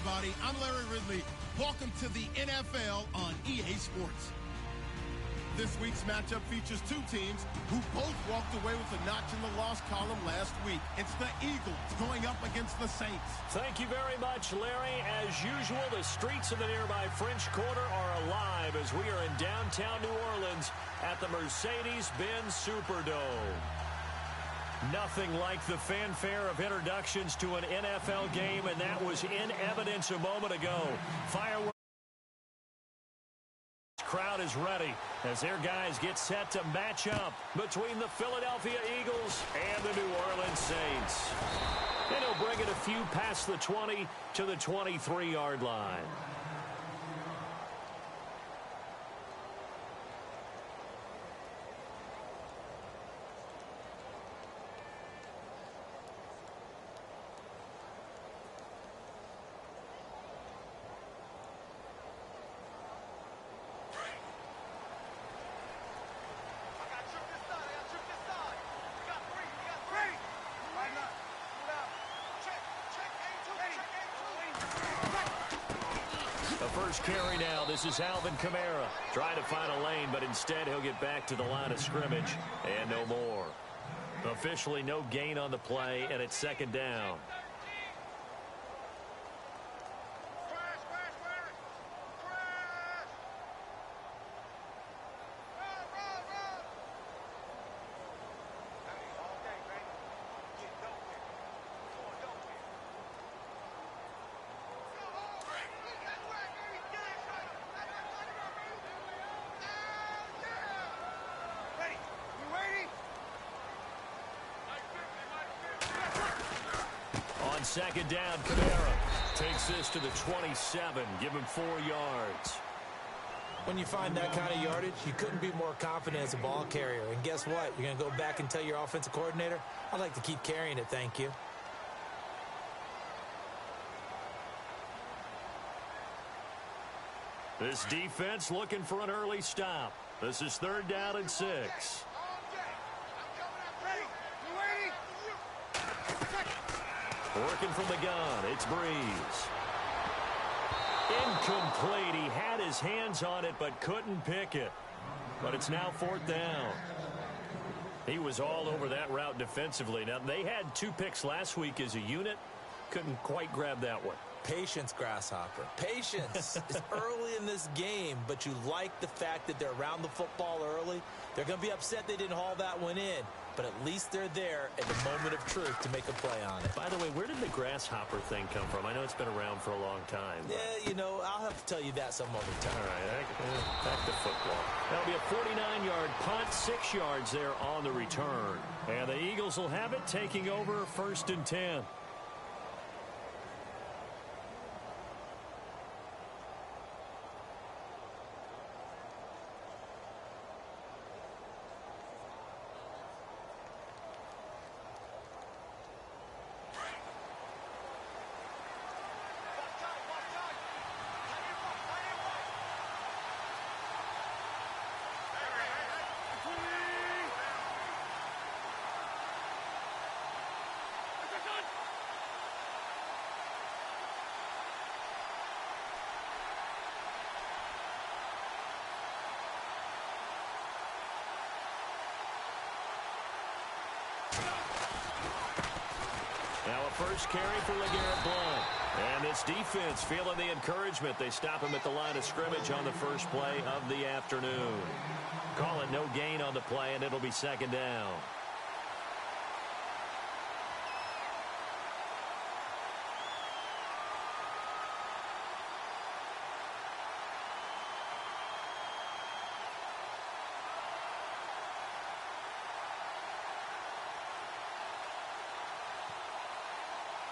everybody. I'm Larry Ridley. Welcome to the NFL on EA Sports. This week's matchup features two teams who both walked away with a notch in the loss column last week. It's the Eagles going up against the Saints. Thank you very much, Larry. As usual, the streets of the nearby French Quarter are alive as we are in downtown New Orleans at the Mercedes-Benz Superdome. Nothing like the fanfare of introductions to an NFL game, and that was in evidence a moment ago. Fireworks. Crowd is ready as their guys get set to match up between the Philadelphia Eagles and the New Orleans Saints. And he'll bring it a few past the 20 to the 23-yard line. First carry now. This is Alvin Kamara trying to find a lane, but instead he'll get back to the line of scrimmage and no more. Officially no gain on the play, and it's second down. Second down, Kamara takes this to the 27. Give him 4 yards. When you find that kind of yardage, you couldn't be more confident as a ball carrier. And guess what? You're going to go back and tell your offensive coordinator, I'd like to keep carrying it, thank you. This defense looking for an early stop. This is third down and 6. Working from the gun, it's Breeze. Incomplete. He had his hands on it but couldn't pick it. But it's now fourth down. He was all over that route defensively. Now, they had 2 picks last week as a unit. Couldn't quite grab that one. Patience, Grasshopper. Patience. It's early in this game, but you like the fact that they're around the football early. They're going to be upset they didn't haul that one in, but at least they're there at the moment of truth to make a play on it. By the way, where did the grasshopper thing come from? I know it's been around for a long time. Yeah, you know, I'll have to tell you that some other time. All right, back to football. That'll be a 49-yard punt, 6 yards there on the return. And the Eagles will have it, taking over first and 10. First carry for LeGarrette Blount. And this defense feeling the encouragement. They stop him at the line of scrimmage on the first play of the afternoon. Call it no gain on the play, and it'll be second down.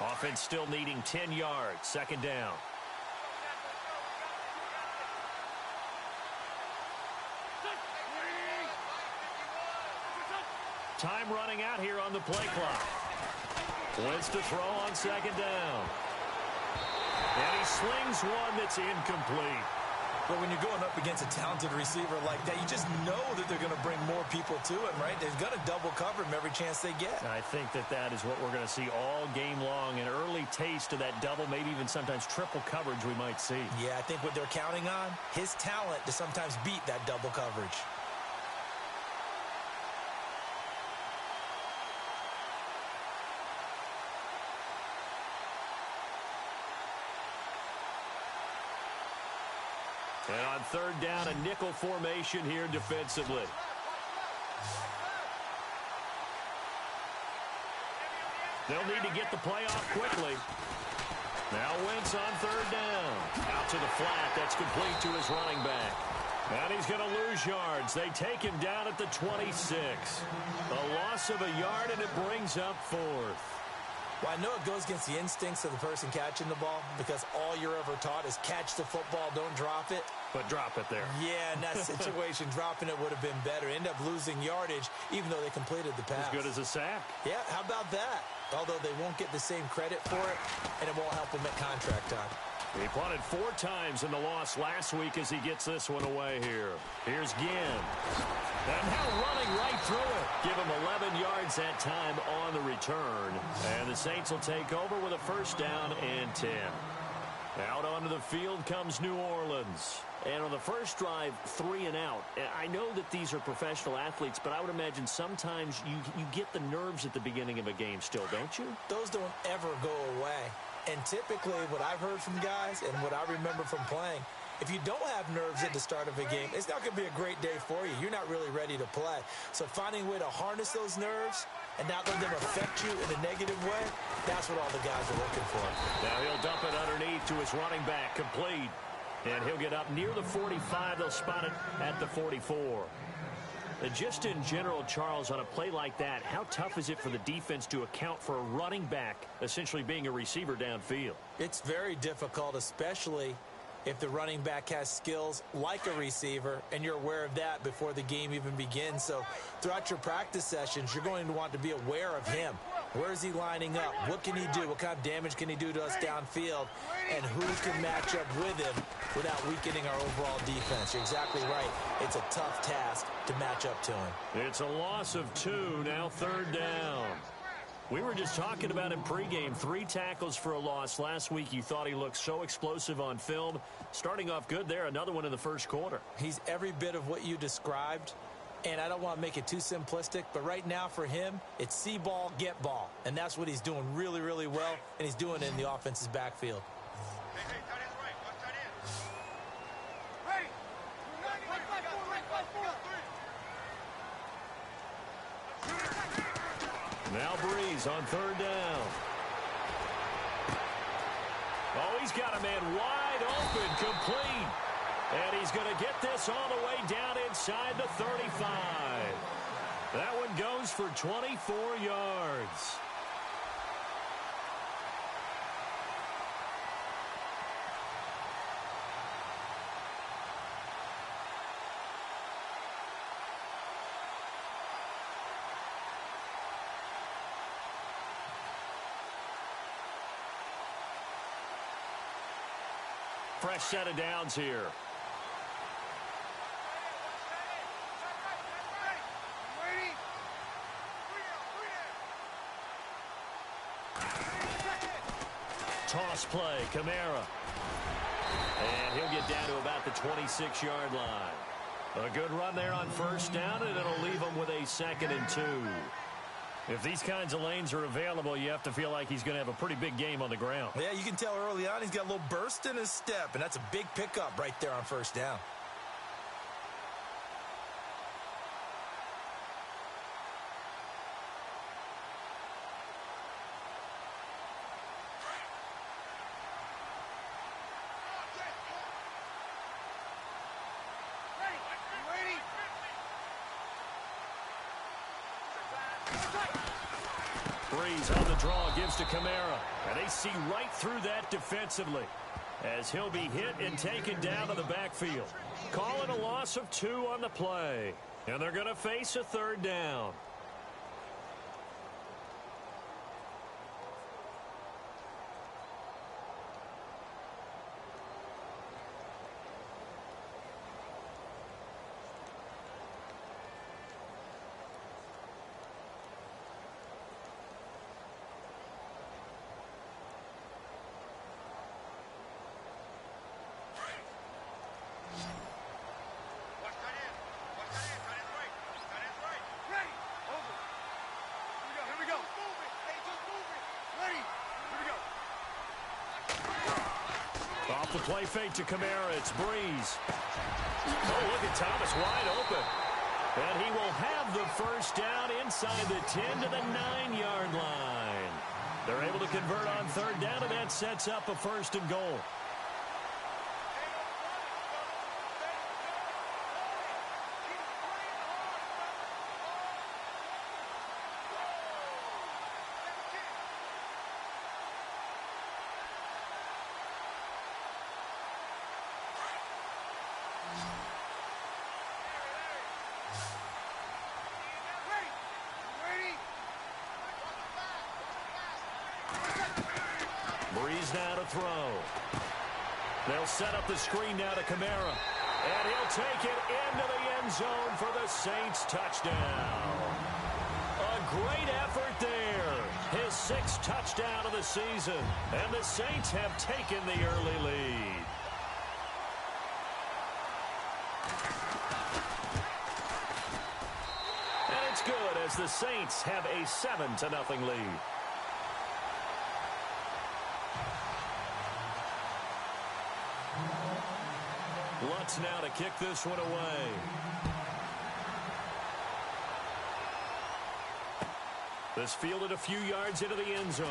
Offense still needing 10 yards. Second down. Time running out here on the play clock. Wins to throw on second down. And he slings one that's incomplete. But when you're going up against a talented receiver like that, you just know that they're going to bring more people to him, right? They're going to double cover him every chance they get. I think that is what we're going to see all game long. An early taste of that double, maybe even sometimes triple coverage we might see. Yeah, I think what they're counting on, his talent to sometimes beat that double coverage. And on third down, a nickel formation here defensively. They'll need to get the play off quickly. Now Wentz on third down. Out to the flat. That's complete to his running back. And he's going to lose yards. They take him down at the 26. A loss of a yard, and it brings up fourth. Well, I know it goes against the instincts of the person catching the ball because all you're ever taught is catch the football, don't drop it. But drop it there. Yeah, in that situation, dropping it would have been better. End up losing yardage, even though they completed the pass. As good as a sack. Yeah, how about that? Although they won't get the same credit for it, and it won't help them at contract time. He punted 4 times in the loss last week as he gets this one away here. Here's Ginn. And now running right through it. Give him 11 yards that time on the return. And the Saints will take over with a first down and 10. Out onto the field comes New Orleans. And on the first drive, 3 and out. I know that these are professional athletes, but I would imagine sometimes you get the nerves at the beginning of a game still, don't you? Those don't ever go away. And typically what I've heard from guys and what I remember from playing, if you don't have nerves at the start of a game, it's not going to be a great day for you. You're not really ready to play. So finding a way to harness those nerves and not let them affect you in a negative way, that's what all the guys are looking for. Now he'll dump it underneath to his running back, complete. And he'll get up near the 45. They'll spot it at the 44. Just in general, Charles, on a play like that, how tough is it for the defense to account for a running back essentially being a receiver downfield? It's very difficult, especially if the running back has skills like a receiver, and you're aware of that before the game even begins. So throughout your practice sessions, you're going to want to be aware of him. Where is he lining up? What can he do? What kind of damage can he do to us downfield? And who can match up with him without weakening our overall defense? You're exactly right. It's a tough task to match up to him. It's a loss of 2, now third down. We were just talking about him pregame. 3 tackles for a loss. Last week you thought he looked so explosive on film. Starting off good there. Another one in the first quarter. He's every bit of what you described. And I don't want to make it too simplistic, but right now for him, it's see ball, get ball. And that's what he's doing really, really well, and he's doing it in the offense's backfield. Hey, tight end's right. Watch tight end. Ready? Now Breeze on third down. Oh, he's got a man wide open, complete. And he's going to get this all the way down inside the 35. That one goes for 24 yards. Fresh set of downs here. Toss play, Kamara. And he'll get down to about the 26-yard line. A good run there on first down, and it'll leave him with a 2nd and 2. If these kinds of lanes are available, you have to feel like he's going to have a pretty big game on the ground. Yeah, you can tell early on he's got a little burst in his step, and that's a big pickup right there on first down. Breeze on the draw, gives to Kamara. And they see right through that defensively as he'll be hit and taken down to the backfield. Calling a loss of 2 on the play. And they're going to face a third down. Off the play fake to Kamara. It's Breeze. Oh, look at Thomas wide open. And he will have the first down inside the 10 to the 9-yard line. They're able to convert on third down, and that sets up a first and goal. Breeze now to throw. They'll set up the screen now to Kamara. And he'll take it into the end zone for the Saints touchdown. A great effort there. His 6th touchdown of the season. And the Saints have taken the early lead. And it's good as the Saints have a 7-0 lead. Lutz now to kick this one away. This fielded a few yards into the end zone.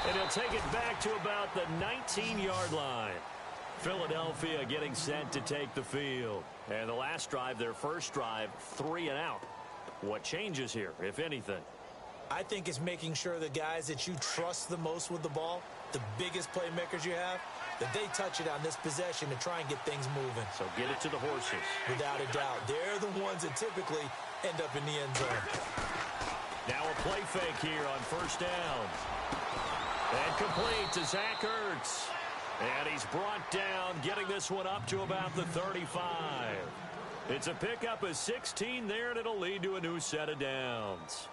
And he'll take it back to about the 19-yard line. Philadelphia getting set to take the field. And the last drive, their first drive, 3 and out. What changes here, if anything? I think it's making sure the guys that you trust the most with the ball, the biggest playmakers you have, that they touch it on this possession to try and get things moving. So get it to the horses. Without a doubt. They're the ones that typically end up in the end zone. Now a play fake here on first down. And complete to Zach Ertz. And he's brought down, getting this one up to about the 35. It's a pickup of 16 there, and it'll lead to a new set of downs.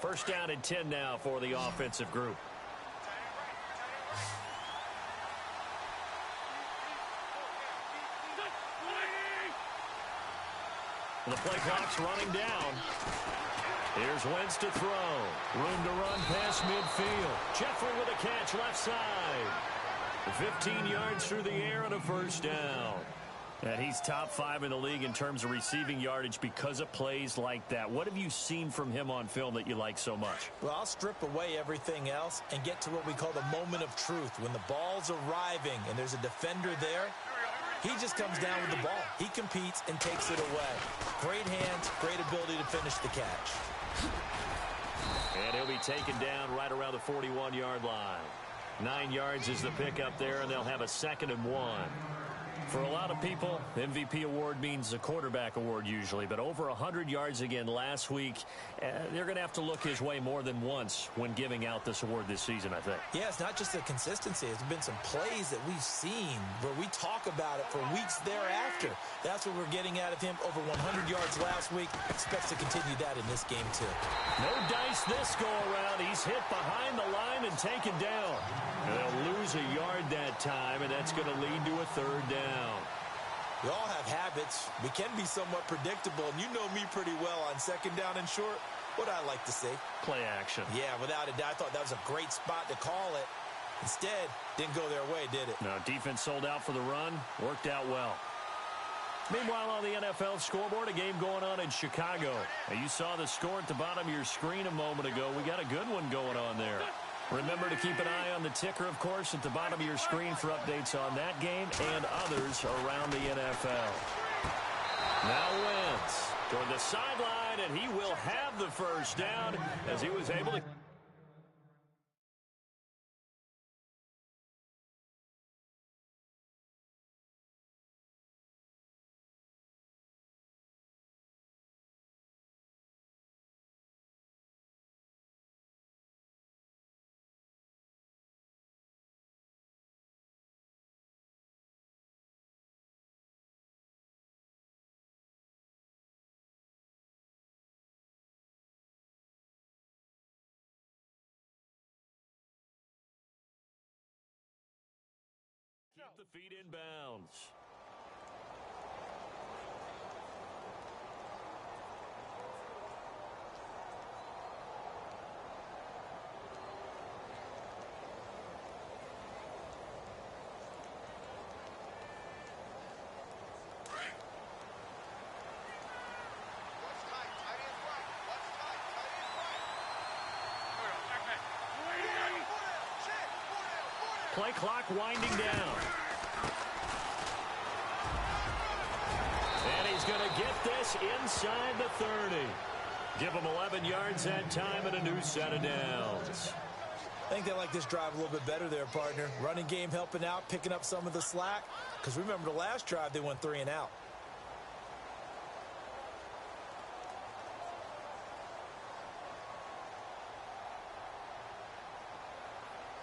First down and 10 now for the offensive group. The play clock's running down. Here's Wentz to throw. Room to run past midfield. Jeffrey with a catch left side. 15 yards through the air and a first down. And he's top 5 in the league in terms of receiving yardage because of plays like that. What have you seen from him on film that you like so much? Well, I'll strip away everything else and get to what we call the moment of truth. When the ball's arriving and there's a defender there, he just comes down with the ball. He competes and takes it away. Great hands, great ability to finish the catch. And he'll be taken down right around the 41-yard line. 9 yards is the pickup there, and they'll have a 2nd and 1. For a lot of people, MVP award means a quarterback award usually, but over 100 yards again last week, they're going to have to look his way more than once when giving out this award this season, I think. Yeah, it's not just the consistency. It's been some plays that we've seen where we talk about it for weeks thereafter. That's what we're getting out of him. Over 100 yards last week. Expects to continue that in this game, too. No dice this go-around. He's hit behind the line and taken down. And they'll lose a yard that time, and that's going to lead to a 3rd down. We all have habits. We can be somewhat predictable, and you know me pretty well on 2nd down and short. What I like to see. Play action. Yeah, without a doubt. I thought that was a great spot to call it. Instead, didn't go their way, did it? No, defense sold out for the run. Worked out well. Meanwhile, on the NFL scoreboard, a game going on in Chicago. Now, you saw the score at the bottom of your screen a moment ago. We got a good one going on there. Remember to keep an eye on the ticker, of course, at the bottom of your screen for updates on that game and others around the NFL. Now Wentz toward the sideline, and he will have the first down as he was able to... Keep the feet in bounds. Play clock winding down. And he's going to get this inside the 30. Give him 11 yards that time and a new set of downs. I think they like this drive a little bit better there, partner. Running game helping out, picking up some of the slack. Because remember the last drive, they went 3 and out.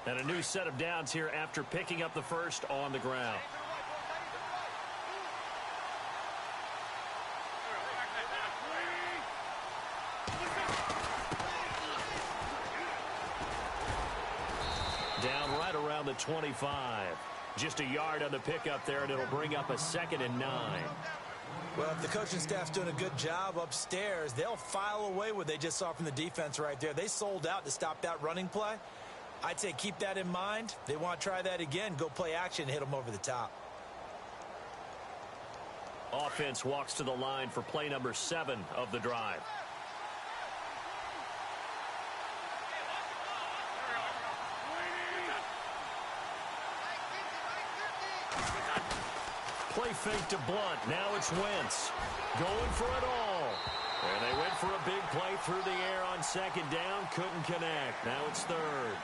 And a new set of downs here after picking up the first on the ground. Down right around the 25. Just a yard on the pickup there, and it'll bring up a 2nd and 9. Well, if the coaching staff's doing a good job upstairs, they'll file away what they just saw from the defense right there. They sold out to stop that running play. I'd say keep that in mind. They want to try that again. Go play action and hit them over the top. Offense walks to the line for play number 7 of the drive. Play fake to Blunt. Now it's Wentz. Going for it all. And they went for a big play through the air on 2nd down. Couldn't connect. Now it's 3rd.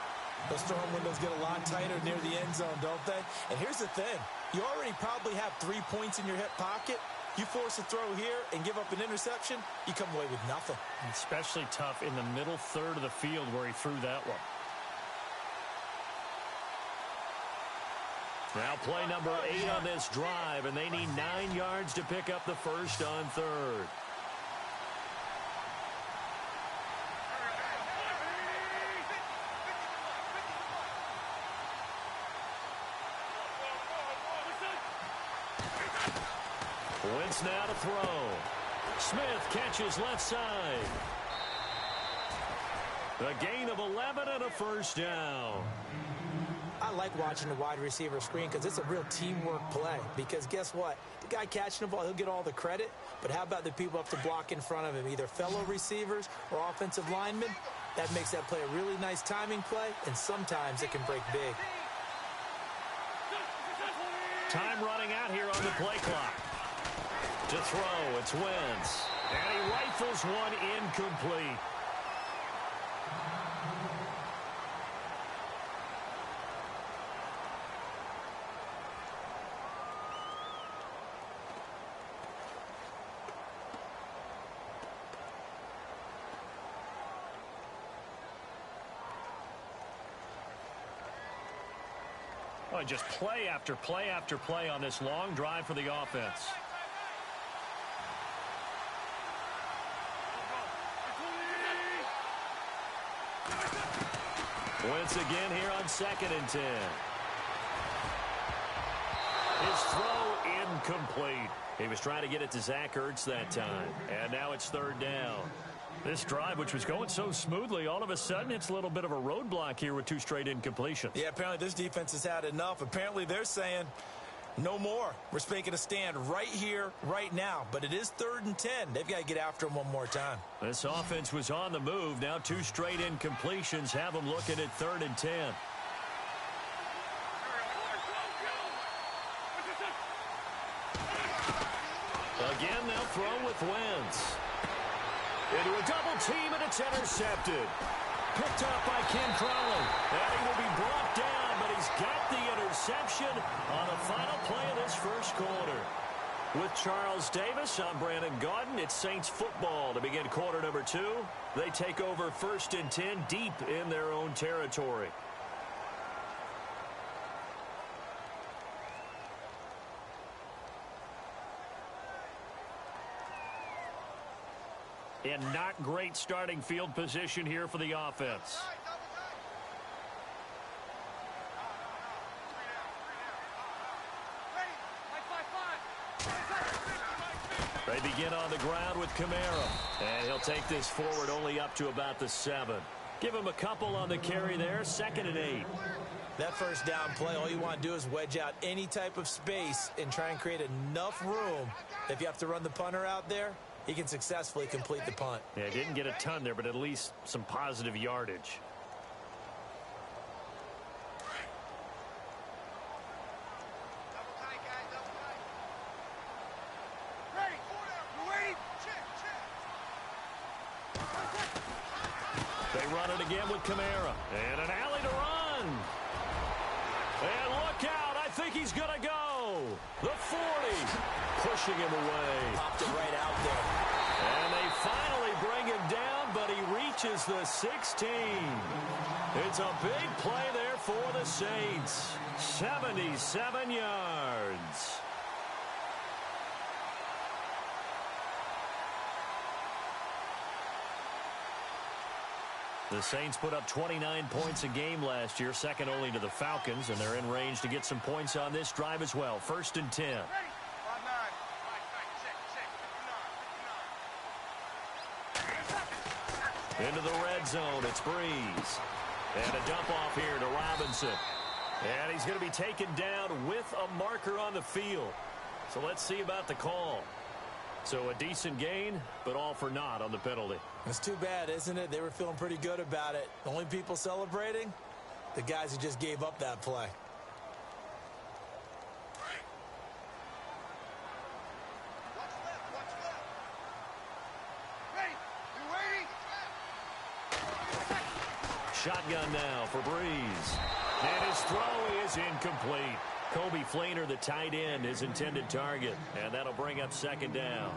Those throwing windows get a lot tighter near the end zone, don't they? And here's the thing. You already probably have 3 points in your hip pocket. You force a throw here and give up an interception, you come away with nothing. Especially tough in the middle third of the field where he threw that one. Now play number 8 on this drive, and they need 9 yards to pick up the first on 3rd. Wentz now to throw. Smith catches left side. A gain of 11 and a first down. I like watching the wide receiver screen because it's a real teamwork play. Because guess what? The guy catching the ball, he'll get all the credit. But how about the people up to block in front of him, either fellow receivers or offensive linemen? That makes that play a really nice timing play, and sometimes it can break big. Time running out here on the play clock. To throw, it's Wentz. And he rifles one incomplete. Oh, just play after play after play on this long drive for the offense. Wentz again here on 2nd and 10. His throw incomplete. He was trying to get it to Zach Ertz that time. And now it's 3rd down. This drive, which was going so smoothly, all of a sudden it's a little bit of a roadblock here with 2 straight incompletions. Yeah, apparently this defense has had enough. Apparently they're saying no more. We're making a stand right here, right now. But it is 3rd and 10. They've got to get after him one more time. This offense was on the move. Now 2 straight incompletions have them looking at 3rd and 10. Again, they'll throw with Wentz. Into a double team, and it's intercepted. Picked up by Ken Crowley. And he will be brought down, but he's got the interception on the final play of this first quarter. With Charles Davis, I'm Brandon Gaudin. It's Saints football to begin quarter number 2. They take over 1st and 10 deep in their own territory. And not great starting field position here for the offense. They begin on the ground with Kamara. And he'll take this forward only up to about the 7. Give him a couple on the carry there. 2nd and 8. That first down play, all you want to do is wedge out any type of space and try and create enough room. If you have to run the punter out there, he can successfully complete the punt. Yeah, didn't get a ton there, but at least some positive yardage. run it again with Kamara. And an alley to run. And look out. I think he's going to go. The 40. Pushing him away. Popped it right out there. And they finally bring him down, but he reaches the 16. It's a big play there for the Saints. 77 yards. The Saints put up 29 points a game last year, second only to the Falcons, and they're in range to get some points on this drive as well. 1st and 10. Into the red zone, it's Breeze. And a dump off here to Robinson. And he's going to be taken down with a marker on the field. So let's see about the call. So a decent gain, but all for naught on the penalty. It's too bad, isn't it? They were feeling pretty good about it. The only people celebrating, the guys who just gave up that play. Shotgun now for Breeze. And his throw is incomplete. Kobe Fleener, the tight end, his intended target. And that'll bring up 2nd down.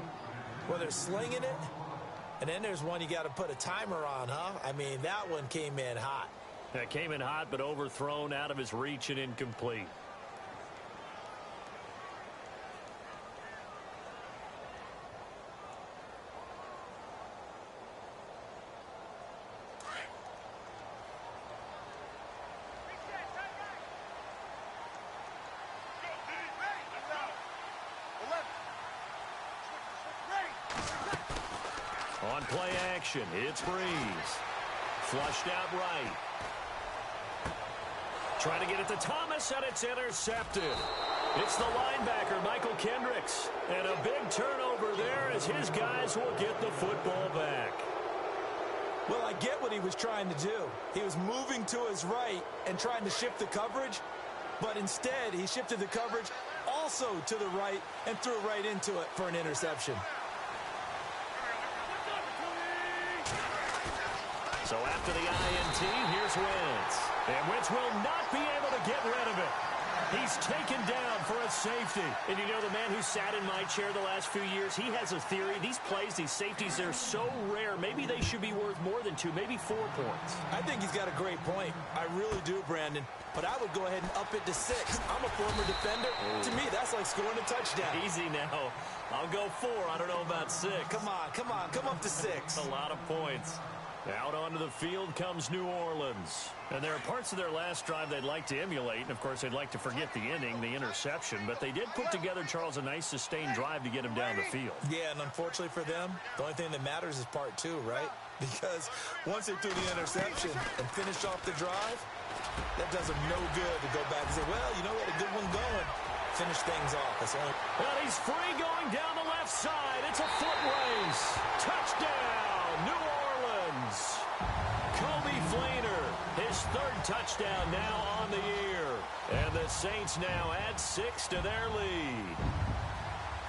Well, they're slinging it. And then there's one you got to put a timer on, huh? I mean, that one came in hot. That came in hot, but overthrown, out of his reach and incomplete. On play action, it's Breeze. Flushed out right. Trying to get it to Thomas, and it's intercepted. It's the linebacker, Michael Kendricks. And a big turnover there as his guys will get the football back. Well, I get what he was trying to do. He was moving to his right and trying to shift the coverage, but instead he shifted the coverage also to the right and threw right into it for an interception. So after the INT, here's Wentz. And Wentz will not be able to get rid of it. He's taken down for a safety. And you know, the man who sat in my chair the last few years, he has a theory. These plays, these safeties, they're so rare. Maybe they should be worth more than 2, maybe 4 points. I think he's got a great point. I really do, Brandon. But I would go ahead and up it to 6. I'm a former defender. To me, that's like scoring a touchdown. Easy now. I'll go 4. I don't know about 6. Come on. Come up to 6. A lot of points. Out onto the field comes New Orleans. And there are parts of their last drive they'd like to emulate. And, of course, they'd like to forget the inning, the interception. But they did put together, Charles, a nice sustained drive to get him down the field. Yeah, and unfortunately for them, the only thing that matters is part 2, right? Because once they threw the interception and finished off the drive, that does them no good to go back and say, well, you know what, a good one going. Finish things off. That's only... Well, he's free going down the left side. It's a foot race. Touchdown, New Orleans. Kobe Fleener, his 3rd touchdown now on the year. And the Saints now add 6 to their lead.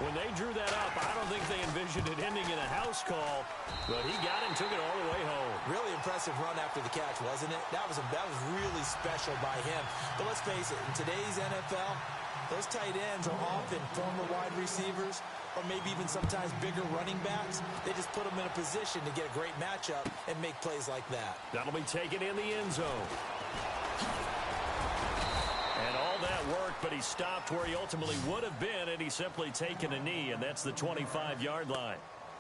When they drew that up, I don't think they envisioned it ending in a house call, but he got it and took it all the way home. Really impressive run after the catch, wasn't it? That was really special by him. But let's face it, in today's NFL, those tight ends are often former wide receivers or maybe even sometimes bigger running backs. They just put them in a position to get a great matchup and make plays like that. That'll be taken in the end zone. And all that work, but he stopped where he ultimately would have been, and he's simply taken a knee, and that's the 25-yard line.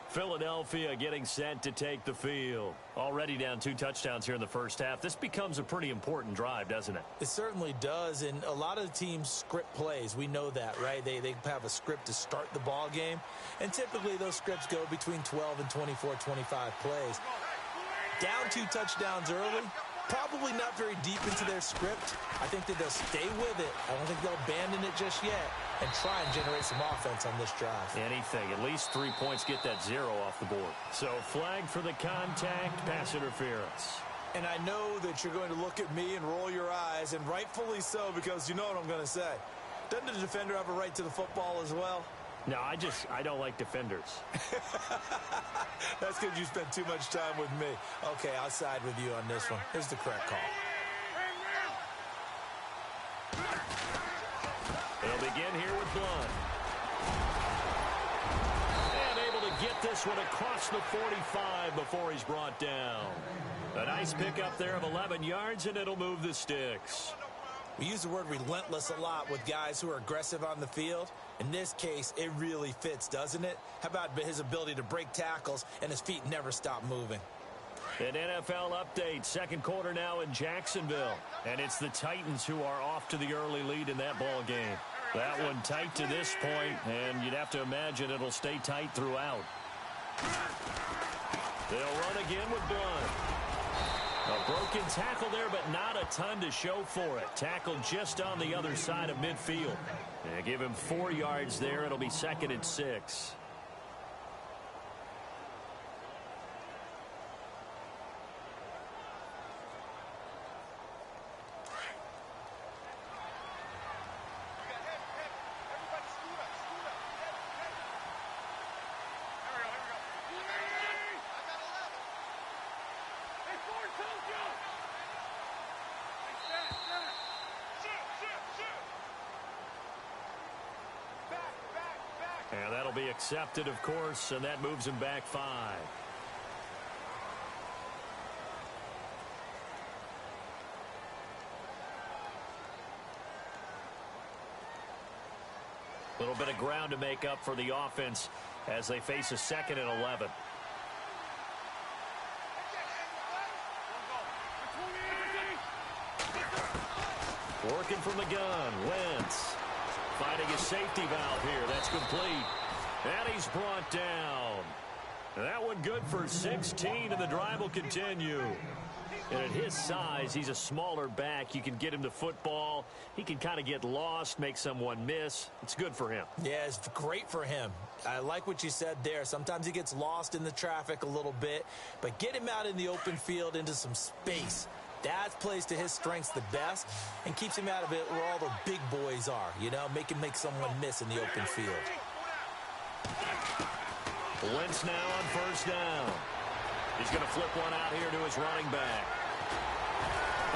Philadelphia getting set to take the field. Already down 2 touchdowns here in the first half. This becomes a pretty important drive, doesn't it? It certainly does, and a lot of the teams script plays. We know that, right? They have a script to start the ball game, and typically those scripts go between 12 and 24, 25 plays. Down 2 touchdowns early, probably not very deep into their script. I think that they'll stay with it. I don't think they'll abandon it just yet and try and generate some offense on this drive. Anything. At least 3 points, get that 0 off the board. So flag for the contact, pass interference. And I know that you're going to look at me and roll your eyes, and rightfully so, because you know what I'm going to say. Doesn't the defender have a right to the football as well? No, I don't like defenders. That's because you spent too much time with me. Okay, I'll side with you on this one. Here's the correct call. They'll begin here with Blunt. And able to get this one across the 45 before he's brought down. A nice pickup there of 11 yards, and it'll move the sticks. We use the word relentless a lot with guys who are aggressive on the field. In this case, it really fits, doesn't it? How about his ability to break tackles and his feet never stop moving? An NFL update. Second quarter now in Jacksonville. And it's the Titans who are off to the early lead in that ball game. That one tight to this point, and you'd have to imagine it'll stay tight throughout. They'll run again with Blunt. A broken tackle there, but not a ton to show for it. Tackled just on the other side of midfield. They give him 4 yards there. It'll be 2nd and 6. And that'll be accepted, of course, and that moves him back 5. A little bit of ground to make up for the offense as they face a 2nd and 11. Working from the gun, Wentz. Finding his safety valve here. That's complete. And he's brought down. That one good for 16, and the drive will continue. And at his size, he's a smaller back. You can get him the football. He can kind of get lost, make someone miss. It's good for him. Yeah, it's great for him. I like what you said there. Sometimes he gets lost in the traffic a little bit, but get him out in the open field into some space. That plays to his strengths the best and keeps him out of it where all the big boys are, you know, make someone miss in the open field. Wentz now on 1st down. He's going to flip one out here to his running back.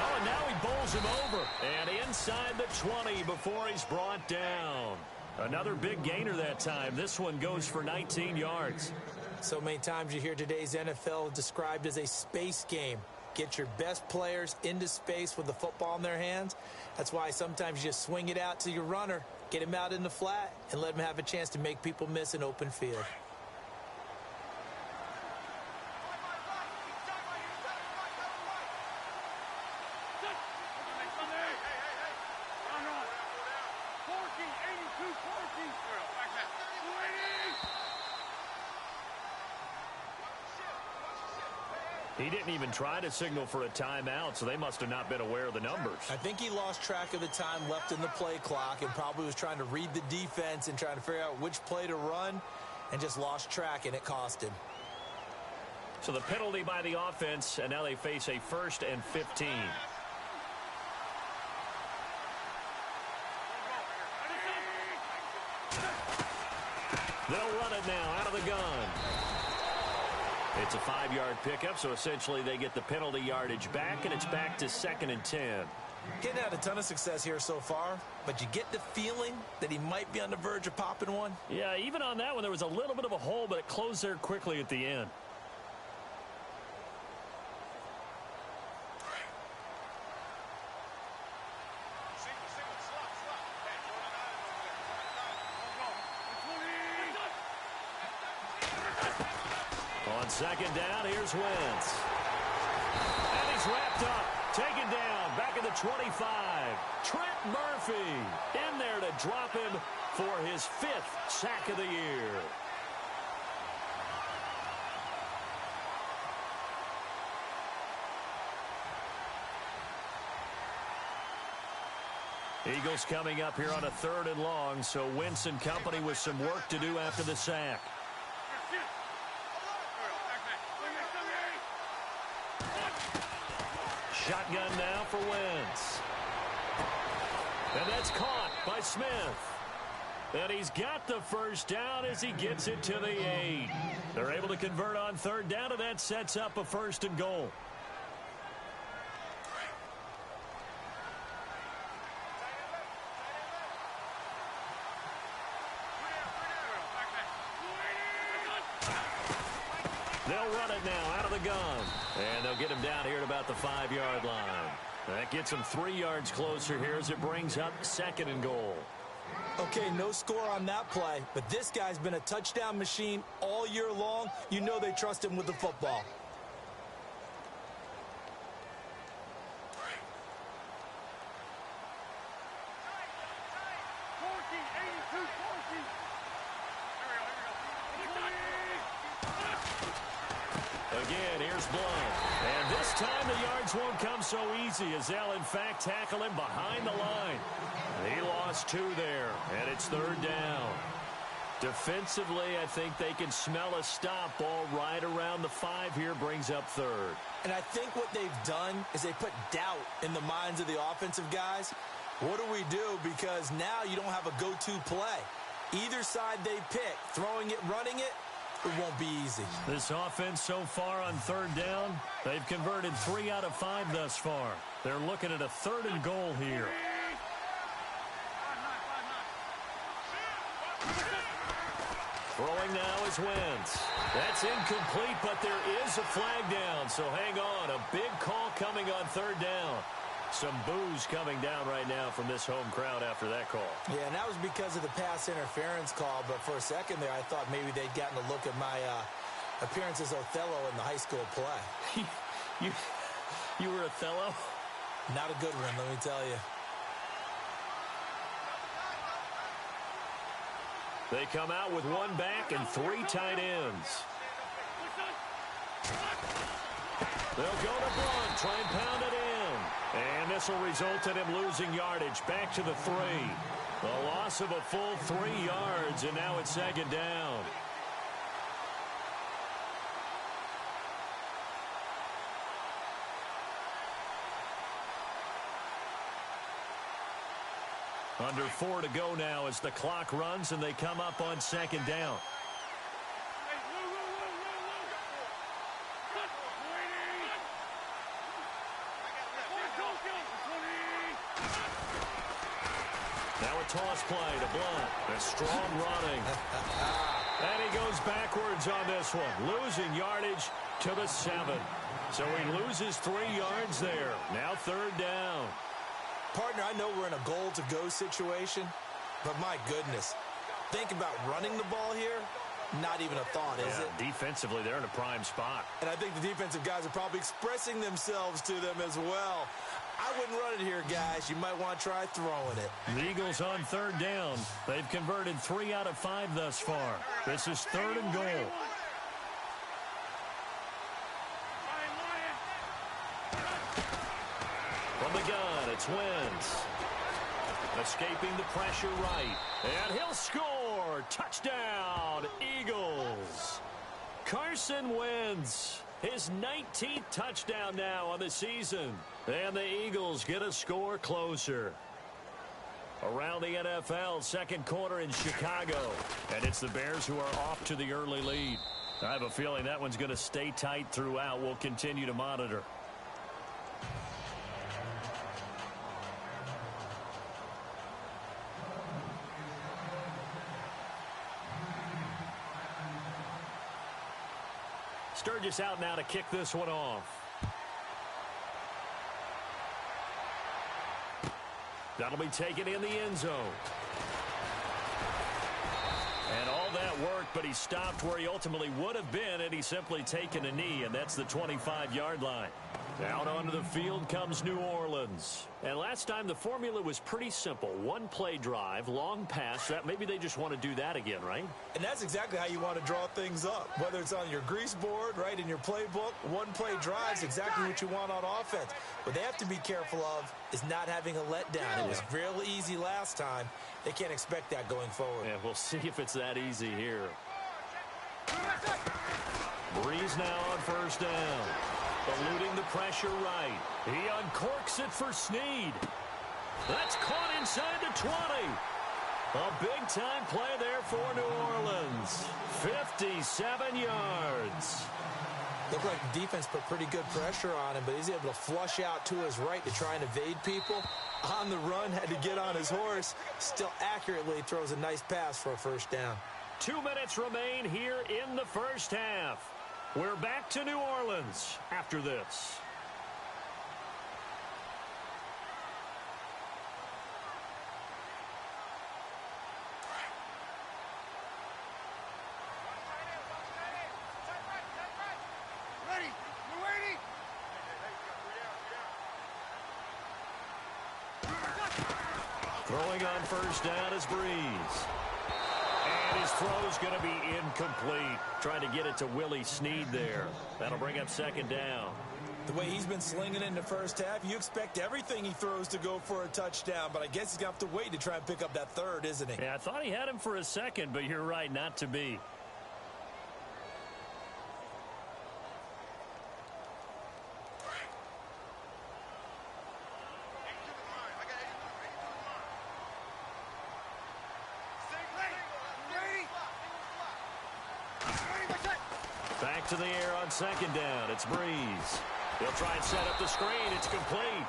Oh, and now he bowls him over. And inside the 20 before he's brought down. Another big gainer that time. This one goes for 19 yards. So many times you hear today's NFL described as a space game. Get your best players into space with the football in their hands. That's why sometimes you just swing it out to your runner, get him out in the flat, and let him have a chance to make people miss an open field. He didn't even try to signal for a timeout, so they must have not been aware of the numbers. I think he lost track of the time left in the play clock and probably was trying to read the defense and trying to figure out which play to run and just lost track, and it cost him. So the penalty by the offense, and now they face a 1st and 15. They'll run it now out of the gun. It's a 5-yard pickup, so essentially they get the penalty yardage back, and it's back to 2nd and 10. Getting had a ton of success here so far, but you get the feeling that he might be on the verge of popping one. Yeah, even on that one, there was a little bit of a hole, but it closed there quickly at the end. On 2nd down, here's Wentz. And he's wrapped up, taken down, back at the 25. Trent Murphy in there to drop him for his 5th sack of the year. Eagles coming up here on a 3rd and long, so Wentz and company with some work to do after the sack. Shotgun now for Wentz. And that's caught by Smith. And he's got the first down as he gets it to the 8. They're able to convert on third down, and that sets up a 1st and goal. They'll run it now out of the gun. And they'll get him down here at about the 5-yard line. That gets him 3 yards closer here as it brings up 2nd and goal. Okay, no score on that play, but this guy's been a touchdown machine all year long. You know they trust him with the football. Again, here's Blunt. And this time the yards won't come so easy as they'll, in fact, tackle him behind the line. He lost 2 there, and it's 3rd down. Defensively, I think they can smell a stop. Ball right around the 5 here, brings up 3rd. And I think what they've done is they put doubt in the minds of the offensive guys. What do we do? Because now you don't have a go-to play. Either side they pick, throwing it, running it, it won't be easy. This offense so far on 3rd down, they've converted 3 out of 5 thus far. They're looking at a 3rd and goal here. Throwing now is Wentz. That's incomplete, but there is a flag down, so hang on. A big call coming on 3rd down. Some boos coming down right now from this home crowd after that call. Yeah, and that was because of the pass interference call, but for a second there I thought maybe they'd gotten a look at my appearance as Othello in the high school play. You were Othello? Not a good one, let me tell you. They come out with 1 back and 3 tight ends. They'll go to Blunt, try and pound it in. And this will result in him losing yardage back to the 3. The loss of a full 3 yards, and now it's 2nd down. Under 4 to go now as the clock runs and they come up on 2nd down. Now a toss play to Blunt. A strong running. And he goes backwards on this one, losing yardage to the 7. So he loses 3 yards there. Now 3rd down. Partner, I know we're in a goal-to-go situation, but my goodness, think about running the ball here. Not even a thought, is it? Defensively, they're in a prime spot. And I think the defensive guys are probably expressing themselves to them as well. I wouldn't run it here, guys. You might want to try throwing it. The Eagles on 3rd down. They've converted 3 out of 5 thus far. This is 3rd and goal. From the gun, it's Wentz. Escaping the pressure right. And he'll score. Touchdown, Eagles. Carson Wentz. His 19th touchdown now on the season. And the Eagles get a score closer. Around the NFL, 2nd quarter in Chicago. And it's the Bears who are off to the early lead. I have a feeling that one's going to stay tight throughout. We'll continue to monitor. Sturgis out now to kick this one off. That'll be taken in the end zone. And all that worked, but he stopped where he ultimately would have been had he simply taken a knee, and that's the 25-yard line. Out onto the field comes New Orleans. And last time the formula was pretty simple. 1 play drive, long pass. That maybe they just want to do that again, right? And that's exactly how you want to draw things up. Whether it's on your grease board, right, in your playbook, 1 play drive is exactly what you want on offense. What they have to be careful of is not having a letdown. It was real easy last time. They can't expect that going forward. Yeah, we'll see if it's that easy here. Breeze now on 1st down. Eluding the pressure right. He uncorks it for Snead. That's caught inside the 20. A big-time play there for New Orleans. 57 yards. Looked like the defense put pretty good pressure on him, but he's able to flush out to his right to try and evade people. On the run, had to get on his horse. Still accurately throws a nice pass for a first down. 2 minutes remain here in the first half. We're back to New Orleans after this. Throwing on first down is Breeze. And his throw's going to be incomplete. Trying to get it to Willie Snead there. That'll bring up second down. The way he's been slinging in the first half, you expect everything he throws to go for a touchdown, but I guess he's going to have to wait to try and pick up that third, isn't he? Yeah, I thought he had him for a second, but you're right, not to be. Back to the air on second down. It's Breeze. He'll try and set up the screen. It's complete.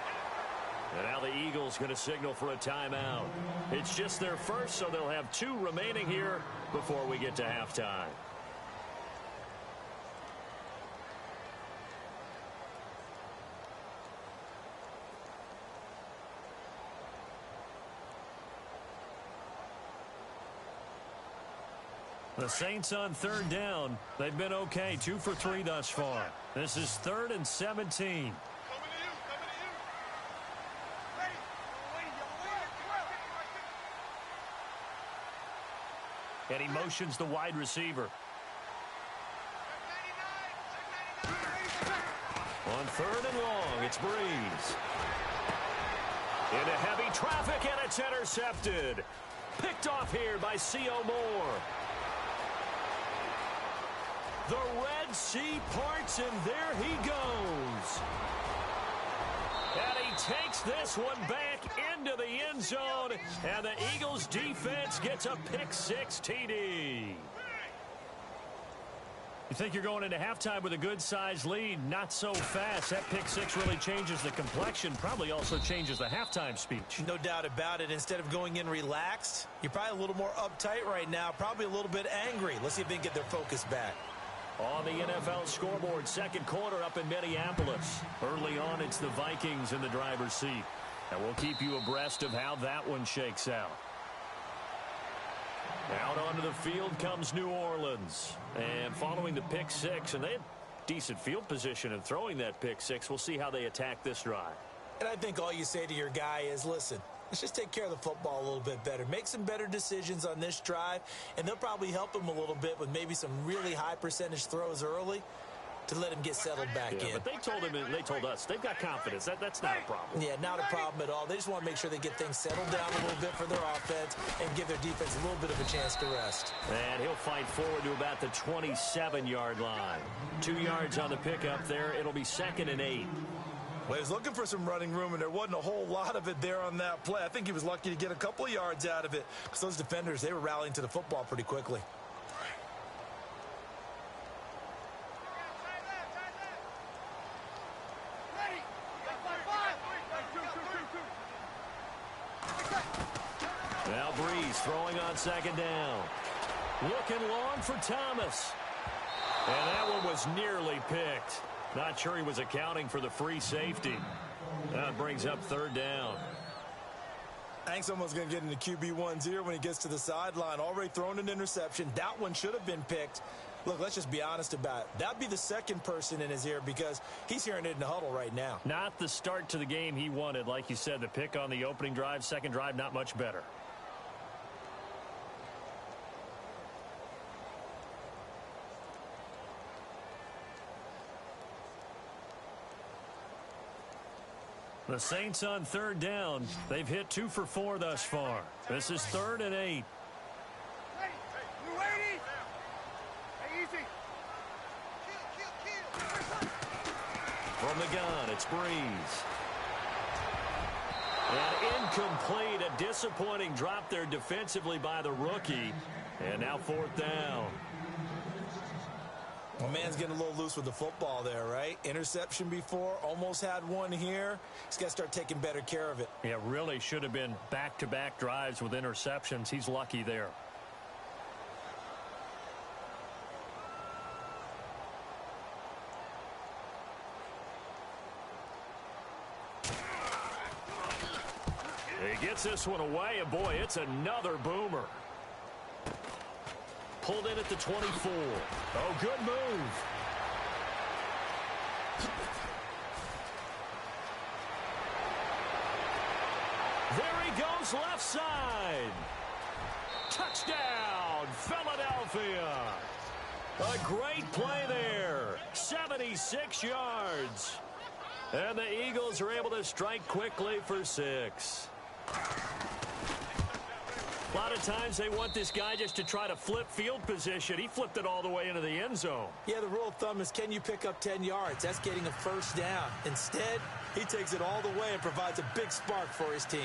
And now the Eagles going to signal for a timeout. It's just their first, so they'll have 2 remaining here before we get to halftime. The Saints on third down. They've been okay. 2 for 3 thus far. This is 3rd and 17. And he motions the wide receiver. On 3rd and long, it's Breeze. Into heavy traffic, and it's intercepted. Picked off here by C.O. Moore. The Red Sea parts, and there he goes. And he takes this one back into the end zone, and the Eagles defense gets a pick-6 TD. You think you're going into halftime with a good-sized lead? Not so fast. That pick-6 really changes the complexion, probably also changes the halftime speech. No doubt about it. Instead of going in relaxed, you're probably a little more uptight right now, probably a little bit angry. Let's see if they can get their focus back. On the NFL scoreboard, second quarter up in Minneapolis. Early on, it's the Vikings in the driver's seat. And we'll keep you abreast of how that one shakes out. Out onto the field comes New Orleans. And following the pick-6, and they had decent field position in throwing that pick-6. We'll see how they attack this drive. And I think all you say to your guy is, listen, let's just take care of the football a little bit better. Make some better decisions on this drive, and they'll probably help him a little bit with maybe some really high percentage throws early to let him get settled back in. But they told him, and they told us, they've got confidence. That's not a problem. Yeah, not a problem at all. They just want to make sure they get things settled down a little bit for their offense and give their defense a little bit of a chance to rest. And he'll fight forward to about the 27-yard line. 2 yards on the pickup there. It'll be 2nd and 8. Well, he was looking for some running room, and there wasn't a whole lot of it there on that play. I think he was lucky to get a couple of yards out of it because those defenders, they were rallying to the football pretty quickly. Now Breeze throwing on second down. Looking long for Thomas. And that one was nearly picked. Not sure he was accounting for the free safety. That brings up 3rd down. I think someone's going to get into QB1-0 when he gets to the sideline. Already thrown an interception. That one should have been picked. Look, let's just be honest about it. That'd be the second person in his ear because he's hearing it in the huddle right now. Not the start to the game he wanted. Like you said, the pick on the opening drive, second drive, not much better. The Saints on 3rd down. They've hit 2 for 4 thus far. This is 3rd and 8. From the gun, it's Breeze. And incomplete. A disappointing drop there defensively by the rookie. And now 4th down. Well, man's getting a little loose with the football there, right? Interception before, almost had one here. He's got to start taking better care of it. Yeah, really should have been back-to-back drives with interceptions. He's lucky there. He gets this one away, and boy, it's another boomer. Pulled in at the 24. Oh, good move. There he goes, left side. Touchdown, Philadelphia. A great play there. 76 yards. And the Eagles are able to strike quickly for 6. A lot of times they want this guy just to try to flip field position. He flipped it all the way into the end zone. Yeah, the rule of thumb is, can you pick up 10 yards? That's getting a first down. Instead, he takes it all the way and provides a big spark for his team.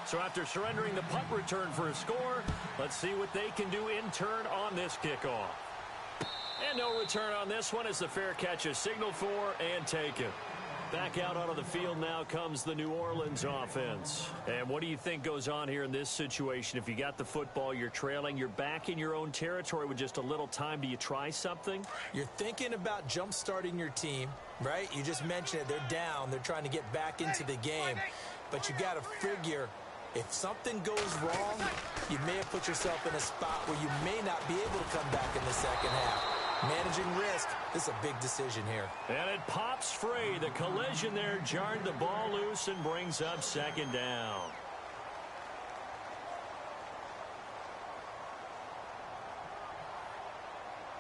So after surrendering the punt return for a score, let's see what they can do in turn on this kickoff. And no return on this one as the fair catch is signaled for and taken. Back out onto the field now comes the New Orleans offense. And what do you think goes on here in this situation? If you got the football, you're trailing, you're back in your own territory with just a little time. Do you try something? You're thinking about jump-starting your team, right? You just mentioned it. They're down. They're trying to get back into the game. But you got to figure, if something goes wrong, you may have put yourself in a spot where you may not be able to come back in the second half. Managing risk, this is a big decision here. And it pops free. The collision there jarred the ball loose and brings up 2nd down.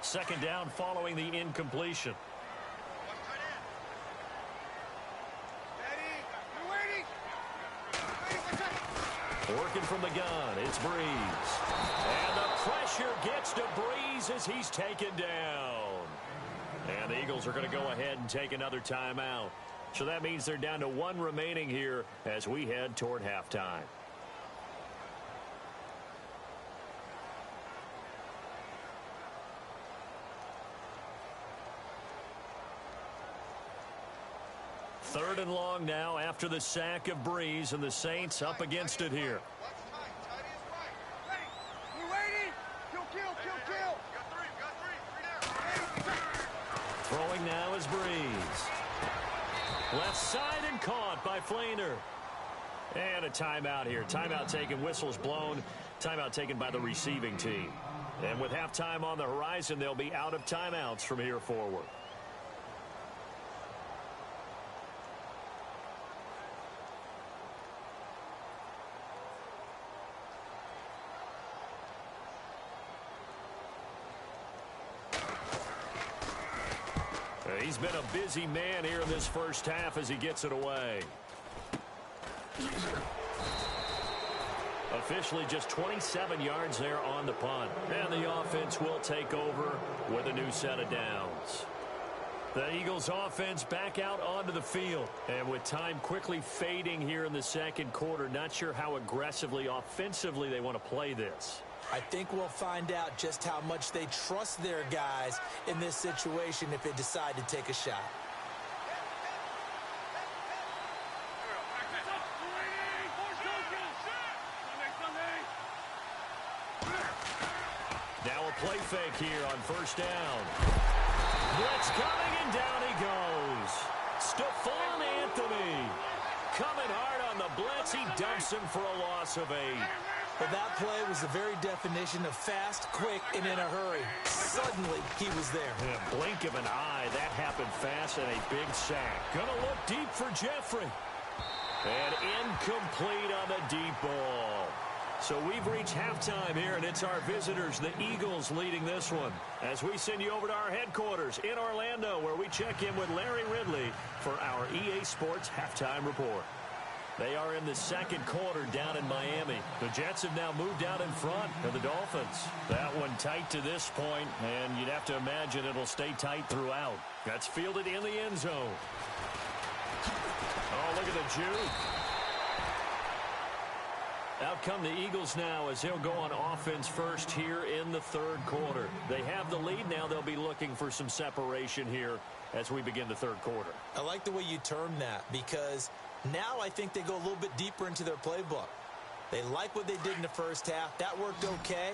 Second down following the incompletion. Working from the gun, it's Breeze. And the pressure gets to Breeze as he's taken down. And the Eagles are going to go ahead and take another timeout. So that means they're down to 1 remaining here as we head toward halftime. Third and long now after the sack of Breeze, and the Saints up against it here. Throwing now is Breeze. Left side and caught by Flainer. And a timeout here. Timeout taken, whistles blown. Timeout taken by the receiving team. And with halftime on the horizon, they'll be out of timeouts from here forward. He's been a busy man here in this first half as he gets it away. Officially just 27 yards there on the punt. And the offense will take over with a new set of downs. The Eagles offense back out onto the field. And with time quickly fading here in the second quarter, not sure how aggressively, offensively they want to play this. I think we'll find out just how much they trust their guys in this situation if they decide to take a shot. Now a play fake here on first down. Blitz coming, and down he goes. Stephon Anthony coming hard on the blitz. He dumps him for a loss of 8. Well, that play was the very definition of fast, quick, and in a hurry. Suddenly, he was there. In a blink of an eye, that happened fast, and a big sack. Gonna look deep for Jeffrey. And incomplete on the deep ball. So we've reached halftime here, and it's our visitors, the Eagles, leading this one. As we send you over to our headquarters in Orlando, where we check in with Larry Ridley for our EA Sports Halftime Report. They are in the second quarter down in Miami. The Jets have now moved out in front of the Dolphins. That one tight to this point, and you'd have to imagine it'll stay tight throughout. That's fielded in the end zone. Oh, look at the juke. Out come the Eagles now as they'll go on offense first here in the third quarter. They have the lead. Now they'll be looking for some separation here as we begin the third quarter. I like the way you term that because now I think they go a little bit deeper into their playbook. They like what they did in the first half. That worked okay.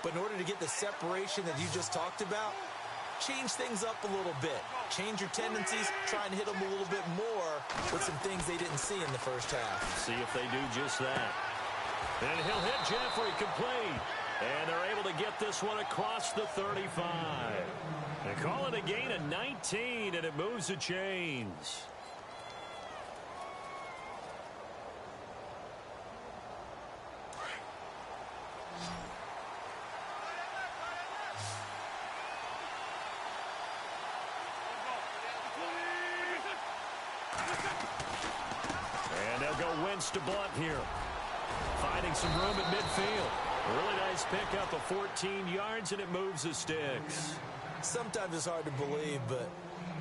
But in order to get the separation that you just talked about, change things up a little bit. Change your tendencies. Try and hit them a little bit more with some things they didn't see in the first half. See if they do just that. And he'll hit Jeffrey complete. And they're able to get this one across the 35. They call it a gain of 19, and it moves the chains. And they'll go Wentz to Blunt here. Finding some room at midfield. A really nice pickup of 14 yards, and it moves the sticks. Sometimes it's hard to believe, but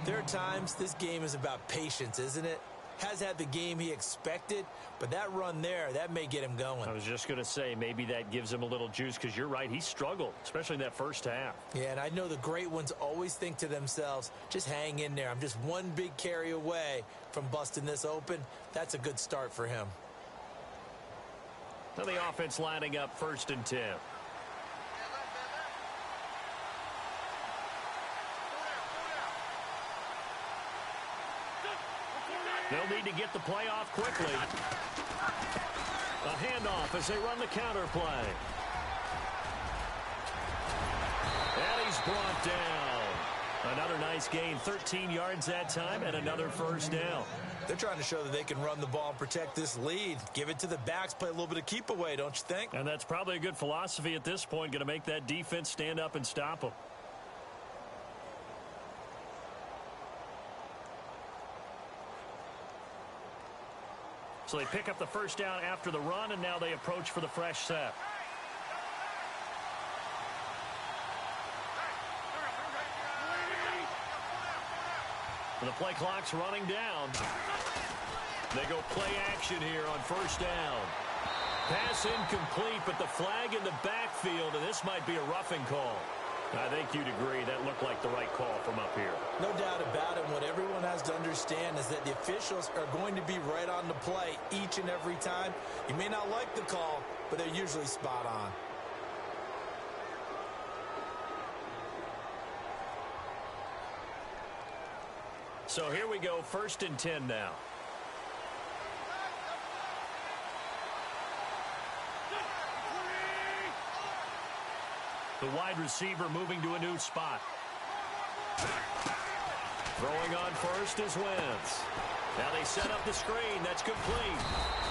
there are times this game is about patience, isn't it? Has had the game he expected, but that run there, that may get him going. I was just going to say, maybe that gives him a little juice, because you're right, he struggled, especially in that first half. Yeah, and I know the great ones always think to themselves, just hang in there. I'm just one big carry away from busting this open. That's a good start for him. Now the offense lining up 1st and 10. They'll need to get the play off quickly. A handoff as they run the counter play. And he's brought down. Another nice gain, 13 yards that time, and another first down. They're trying to show that they can run the ball and protect this lead. Give it to the backs, play a little bit of keep away, don't you think? And that's probably a good philosophy at this point, going to make that defense stand up and stop them. So they pick up the first down after the run, and now they approach for the fresh set. The play clock's running down. They go play action here on first down. Pass incomplete, but the flag in the backfield, and this might be a roughing call. I think you'd agree that looked like the right call from up here. No doubt about it. What everyone has to understand is that the officials are going to be right on the play each and every time. You may not like the call, but they're usually spot on. So here we go, 1st and 10 now. The wide receiver moving to a new spot. Throwing on first is Wentz. Now they set up the screen. That's complete.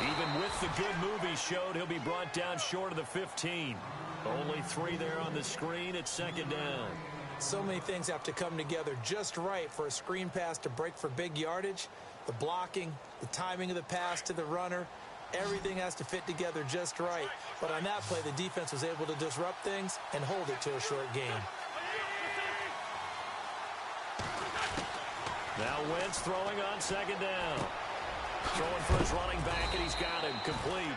Even with the good move he showed, he'll be brought down short of the 15. Only 3 there on the screen. It's 2nd down. So many things have to come together just right for a screen pass to break for big yardage. The blocking, the timing of the pass to the runner, everything has to fit together just right. But on that play, the defense was able to disrupt things and hold it to a short game. Now Wentz throwing on 2nd down. Throwing for his running back, and he's got him complete.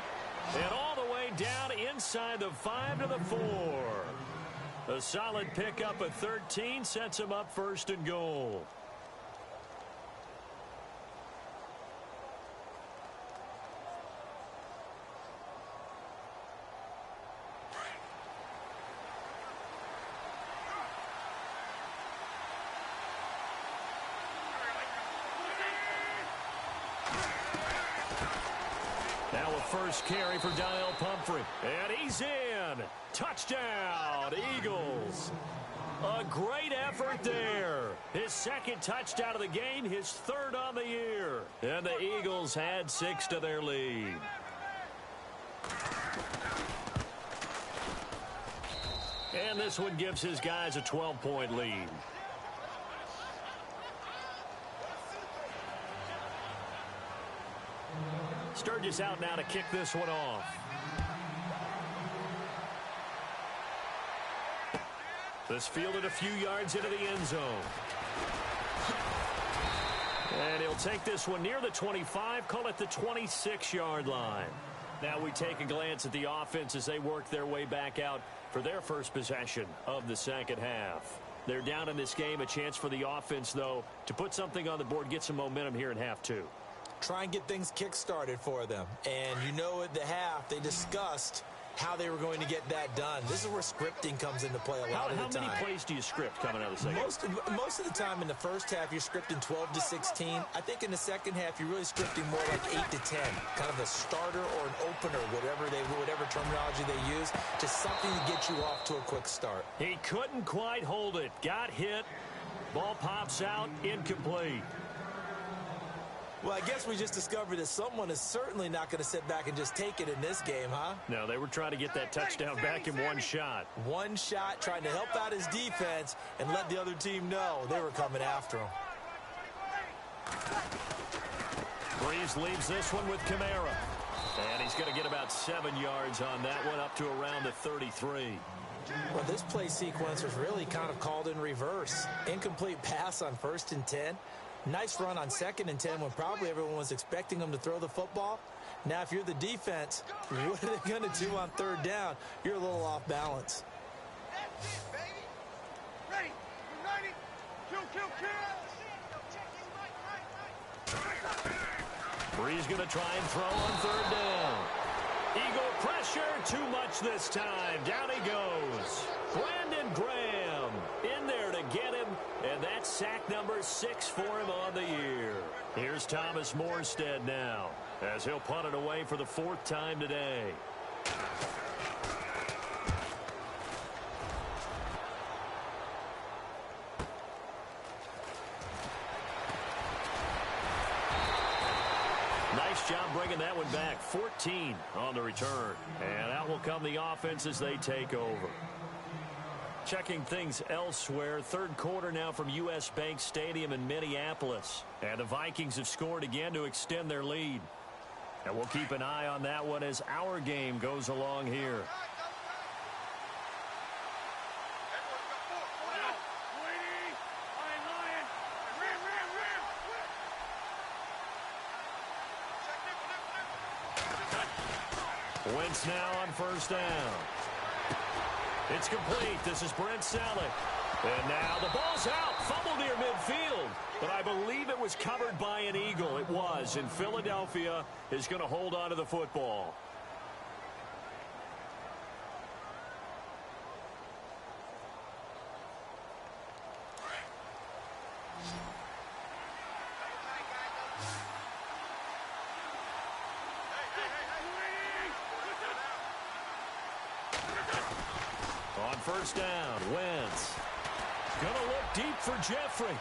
And all the way down inside the 5 to the 4. A solid pickup at 13 sets him up 1st and goal. Now a first carry for Donnell Pumphrey. And he's in. Touchdown, Eagles. A great effort there. His 2nd touchdown of the game, his 3rd on the year. And the Eagles add 6 to their lead. And this one gives his guys a 12-point lead. Sturgis out now to kick this one off. This fielded a few yards into the end zone. And he'll take this one near the 25, call it the 26-yard line. Now we take a glance at the offense as they work their way back out for their first possession of the second half. They're down in this game. A chance for the offense, though, to put something on the board, get some momentum here in half two. Try and get things kick-started for them. And you know at the half, they discussed how they were going to get that done. This is where scripting comes into play a lot of the time. How many plays do you script coming out of the second? Most of the time in the first half, you're scripting 12 to 16. I think in the second half, you're really scripting more like 8 to 10. Kind of a starter or an opener, whatever terminology they use, just something to get you off to a quick start. He couldn't quite hold it. Got hit. Ball pops out. Incomplete. Well, I guess we just discovered that someone is certainly not going to sit back and just take it in this game, huh? No, they were trying to get that touchdown back in one shot. One shot, trying to help out his defense and let the other team know they were coming after him. Breeze leaves this one with Kamara. And he's going to get about 7 yards on that one, up to around the 33. Well, this play sequence was really kind of called in reverse. Incomplete pass on 1st and 10. Nice run on 2nd and 10 when probably everyone was expecting them to throw the football. Now, if you're the defense, what are they going to do on 3rd down? You're a little off balance. That's it, baby. Ready. United. Kill. Breeze going to try and throw on 3rd down. Eagle pressure, too much this time. Down he goes. Brandon Graham in there to get him, and that's sack number 6 for him on the year. Here's Thomas Morstead now, as he'll punt it away for the 4th time today. Nice job bringing that one back. 14 on the return. And out will come the offense as they take over. Checking things elsewhere. 3rd quarter now from U.S. Bank Stadium in Minneapolis. And the Vikings have scored again to extend their lead. And we'll keep an eye on that one as our game goes along here. Wentz now on 1st down. It's complete. This is Brent Selleck. And now the ball's out. Fumble near midfield. But I believe it was covered by an Eagle. It was. And Philadelphia is going to hold on to the football. On 1st down, Wentz. Gonna look deep for Jeffrey.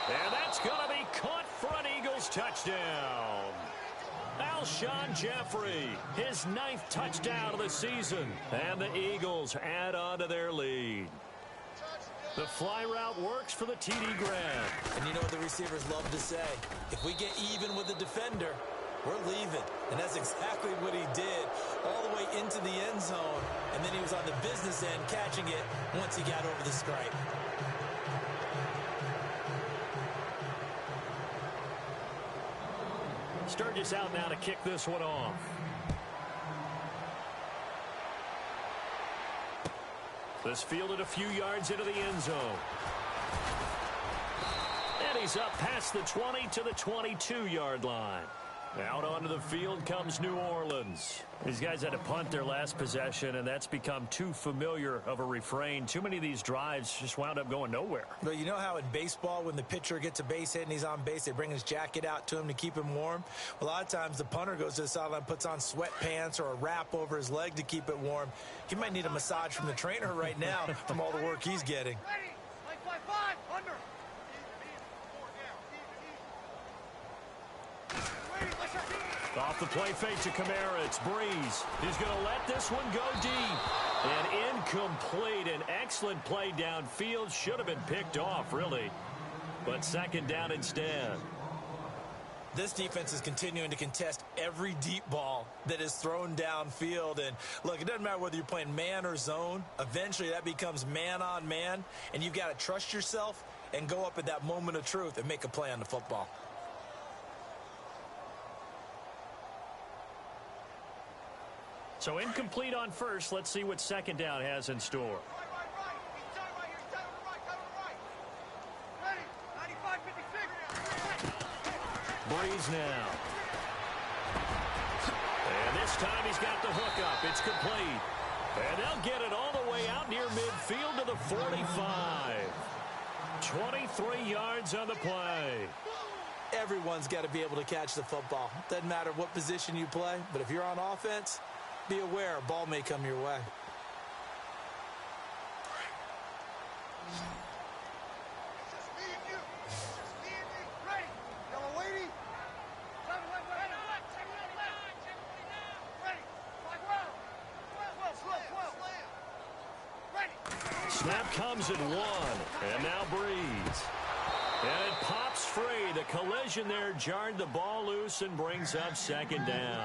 And that's gonna be caught for an Eagles touchdown. Alshon Jeffrey, his 9th touchdown of the season. And the Eagles add on to their lead. The fly route works for the TD grab. And you know what the receivers love to say? If we get even with the defender, we're leaving. And that's exactly what he did, all the way into the end zone. And then he was on the business end catching it once he got over the stripe. Sturgis out now to kick this one off. This fielded a few yards into the end zone. And he's up past the 20 to the 22-yard line. Out onto the field comes New Orleans. These guys had to punt their last possession, and that's become too familiar of a refrain. Too many of these drives just wound up going nowhere. But you know how in baseball, when the pitcher gets a base hit and he's on base, they bring his jacket out to him to keep him warm? Well, a lot of times the punter goes to the sideline, puts on sweatpants or a wrap over his leg to keep it warm. He might need a massage from the trainer right now from all the work he's getting. Ready. 5, under. Off the play fake to Kamara, it's Breeze. He's going to let this one go deep. And incomplete. An excellent play downfield. Should have been picked off, really. But 2nd down instead. This defense is continuing to contest every deep ball that is thrown downfield. And, look, it doesn't matter whether you're playing man or zone. Eventually, that becomes man on man, and you've got to trust yourself and go up at that moment of truth and make a play on the football. So incomplete on first. Let's see what second down has in store. Breeze now. And this time he's got the hook up. It's complete. And they'll get it all the way out near midfield to the 45. 23 yards on the play. Everyone's got to be able to catch the football. Doesn't matter what position you play, but if you're on offense, be aware a ball may come your way. Snap comes at one, and now Breeze. And it pops free. The collision there jarred the ball loose and brings up second down.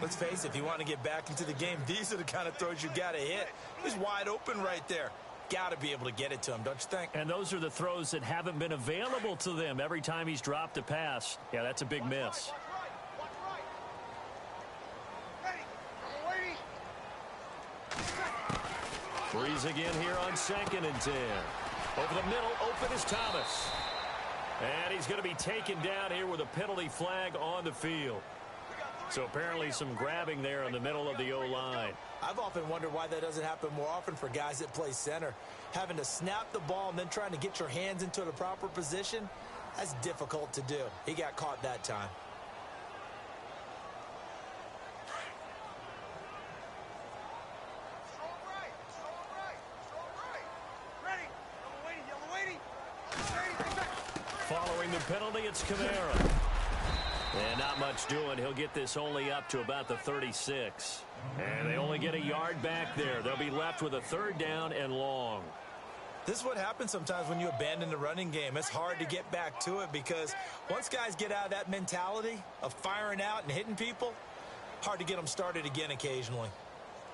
Let's face it, if you want to get back into the game, these are the kind of throws you got to hit. He's wide open right there. Got to be able to get it to him, don't you think? And those are the throws that haven't been available to them every time he's dropped a pass. Yeah, that's a big miss. Breeze again here on 2nd and 10. Over the middle, open is Thomas. And he's going to be taken down here with a penalty flag on the field. So apparently some grabbing there in the middle of the O-line. I've often wondered why that doesn't happen more often for guys that play center. Having to snap the ball and then trying to get your hands into the proper position, that's difficult to do. He got caught that time. Following the penalty, it's Kamara. And not much doing. He'll get this only up to about the 36. And they only get a yard back there. They'll be left with a 3rd down and long. This is what happens sometimes when you abandon the running game. It's hard to get back to it because once guys get out of that mentality of firing out and hitting people, hard to get them started again occasionally.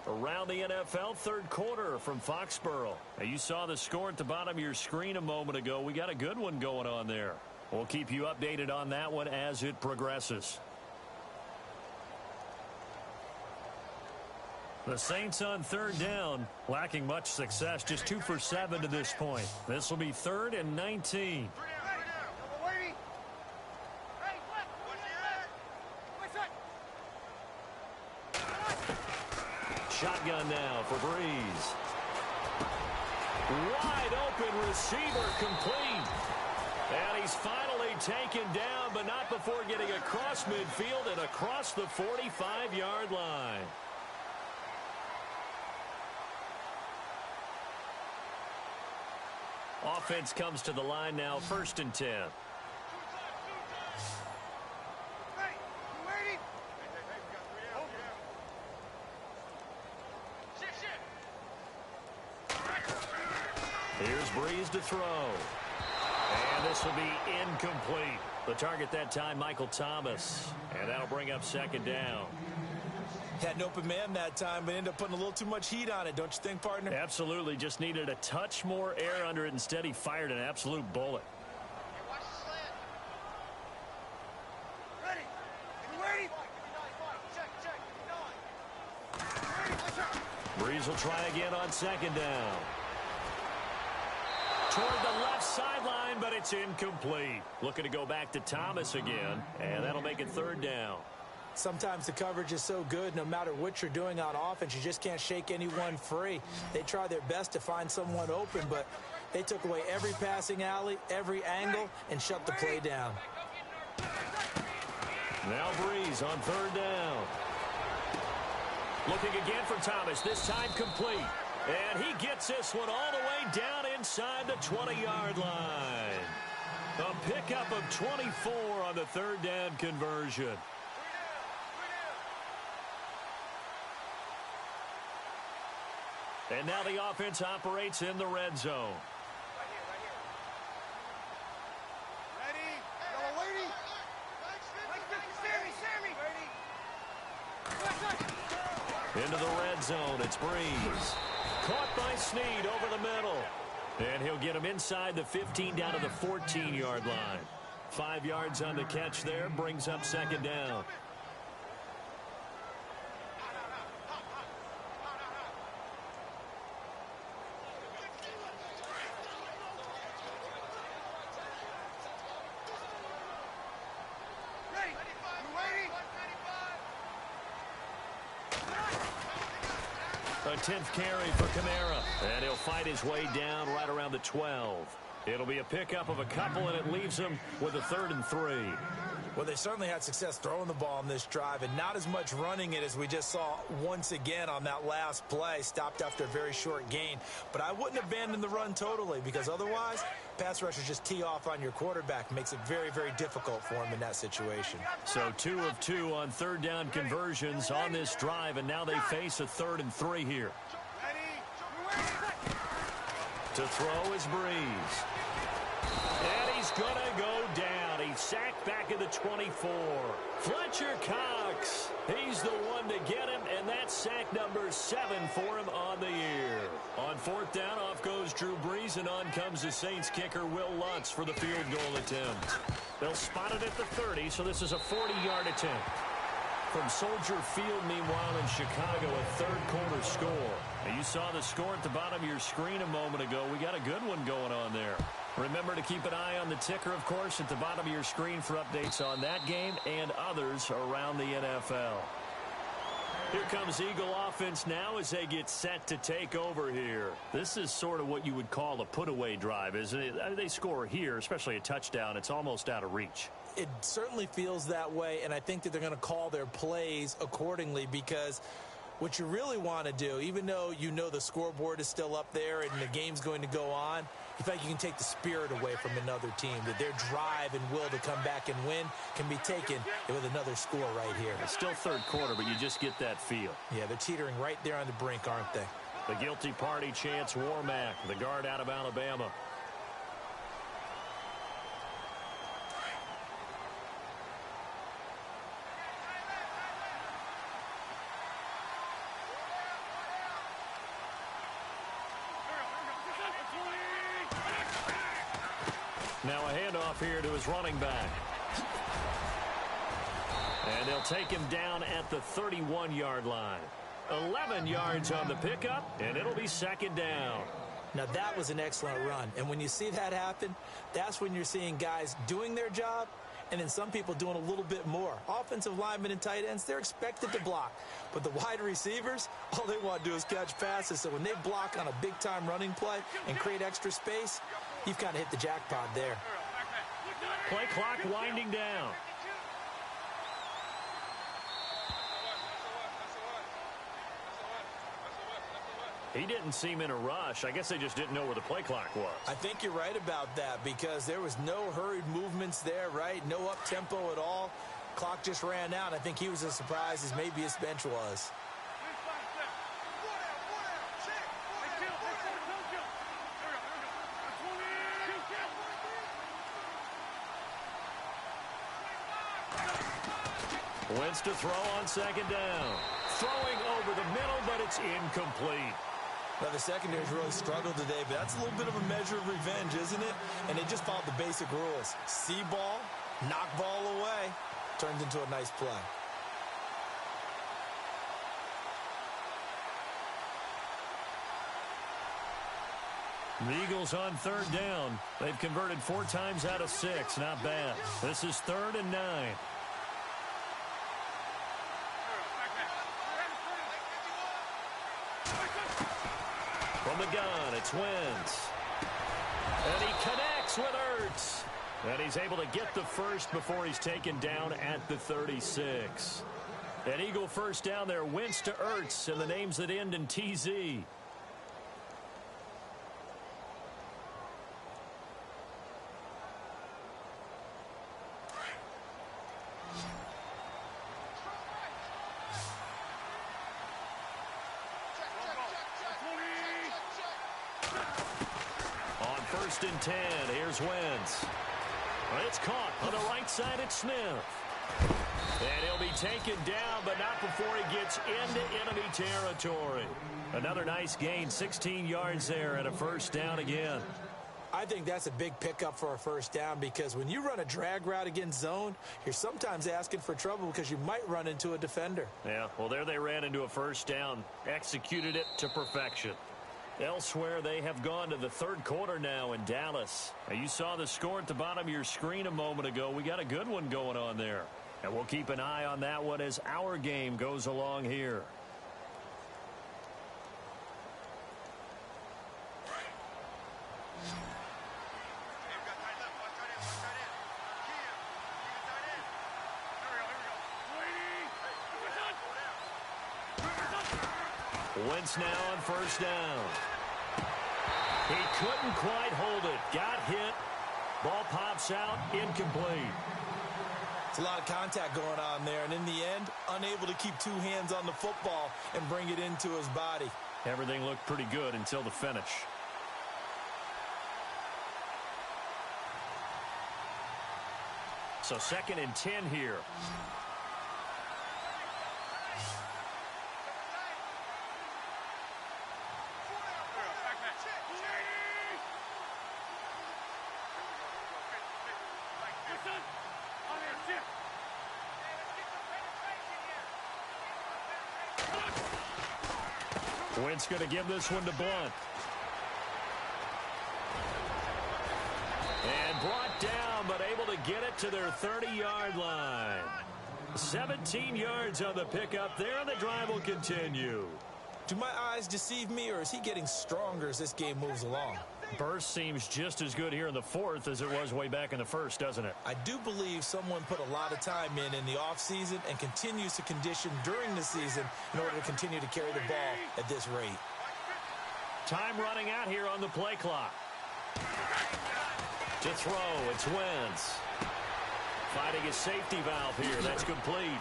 Around the NFL, 3rd quarter from Foxborough. Now, you saw the score at the bottom of your screen a moment ago. We got a good one going on there. We'll keep you updated on that one as it progresses. The Saints on 3rd down, lacking much success, just 2 for 7 to this point. This will be 3rd and 19. Shotgun now for Breeze. Wide open receiver complete. And he's finally taken down, but not before getting across midfield and across the 45-yard line. Offense comes to the line now, 1st and 10. Here's Breeze to throw. And this will be incomplete. The target that time, Michael Thomas. And that'll bring up 2nd down. Had an open man that time, but ended up putting a little too much heat on it, don't you think, partner? Absolutely. Just needed a touch more air under it. Instead, he fired an absolute bullet. Breeze will try again on 2nd down. Toward the left sideline, but it's incomplete. Looking to go back to Thomas again, and that'll make it 3rd down. Sometimes the coverage is so good, no matter what you're doing on offense, you just can't shake anyone free. They try their best to find someone open, but they took away every passing alley, every angle, and shut the play down. Now Breeze on 3rd down. Looking again for Thomas, this time complete. And he gets this one all the way down inside the 20-yard line. A pickup of 24 on the 3rd down conversion. And now the offense operates in the red zone. Ready? Yellow lady. Into the red zone, it's Breeze. Caught by Snead over the middle. And he'll get him inside the 15 down to the 14-yard line. 5 yards on the catch there, brings up second down. A 10th carry for Kamara. And he'll fight his way down right around the 12. It'll be a pickup of a couple, and it leaves him with a 3rd and 3. Well, they certainly had success throwing the ball on this drive, and not as much running it as we just saw once again on that last play. Stopped after a very short gain. But I wouldn't abandon the run totally, because otherwise, pass rushers just tee off on your quarterback. Makes it very, very difficult for him in that situation. So 2 of 2 on 3rd down conversions on this drive, and now they face a 3rd and 3 here. To throw is Breeze. And he's going to go down. He's sacked back at the 24. Fletcher Cox. He's the one to get him, and that's sack number 7 for him on the year. On 4th down, off goes Drew Brees, and on comes the Saints kicker, Will Lutz, for the field goal attempt. They'll spot it at the 30, so this is a 40-yard attempt. From Soldier Field, meanwhile, in Chicago, a 3rd quarter score. Now, you saw the score at the bottom of your screen a moment ago. We got a good one going on there. Remember to keep an eye on the ticker, of course, at the bottom of your screen for updates on that game and others around the NFL. Here comes Eagle offense now as they get set to take over here. This is sort of what you would call a put-away drive, isn't it? They score here, especially a touchdown. It's almost out of reach. It certainly feels that way, and I think that they're going to call their plays accordingly, because what you really want to do, even though you know the scoreboard is still up there and the game's going to go on, you feel like you can take the spirit away from another team, that their drive and will to come back and win can be taken with another score right here. It's still 3rd quarter, but you just get that feel. Yeah, they're teetering right there on the brink, aren't they? The guilty party, Chance Warmack, the guard out of Alabama. Now a handoff here to his running back. And they'll take him down at the 31-yard line. 11 yards on the pickup, and it'll be 2nd down. Now that was an excellent run. And when you see that happen, that's when you're seeing guys doing their job, and then some people doing a little bit more. Offensive linemen and tight ends, they're expected to block. But the wide receivers, all they want to do is catch passes. So when they block on a big-time running play and create extra space, you've kind of hit the jackpot there. Play clock winding down. He didn't seem in a rush. I guess they just didn't know where the play clock was. I think you're right about that, because there was no hurried movements there, right? No up-tempo at all. Clock just ran out. I think he was as surprised as maybe his bench was. Wentz to throw on 2nd down. Throwing over the middle, but it's incomplete. Now, the secondary's really struggled today, but that's a little bit of a measure of revenge, isn't it? And they just followed the basic rules. See ball, knock ball away. Turns into a nice play. The Eagles on 3rd down. They've converted 4 times out of 6. Not bad. This is 3rd and 9. From the gun, it's Wentz. And he connects with Ertz. And he's able to get the first before he's taken down at the 36. An Eagle 1st down there, Wentz to Ertz, and the names that end in TZ. On 1st and 10, here's Wentz. It's caught on the right side at Smith. And he'll be taken down, but not before he gets into enemy territory. Another nice gain, 16 yards there and a first down again. I think that's a big pickup for a first down because when you run a drag route against zone, you're sometimes asking for trouble because you might run into a defender. Yeah, well, there they ran into a first down, executed it to perfection. Elsewhere, they have gone to the third quarter now in Dallas. Now, you saw the score at the bottom of your screen a moment ago. We got a good one going on there. And we'll keep an eye on that one as our game goes along here. Wentz now on first down. He couldn't quite hold it. Got hit. Ball pops out. Incomplete. It's a lot of contact going on there, and in the end, unable to keep two hands on the football and bring it into his body. Everything looked pretty good until the finish. So 2nd and 10 here. Wentz going to give this one to Blunt. And brought down, but able to get it to their 30-yard line. 17 yards on the pickup there, and the drive will continue. Do my eyes deceive me, or is he getting stronger as this game moves along? Burst seems just as good here in the fourth as it was way back in the first, doesn't it? I do believe someone put a lot of time in the offseason and continues to condition during the season in order to continue to carry the ball at this rate. Time running out here on the play clock. To throw, it's Wentz. Fighting a safety valve here. That's complete.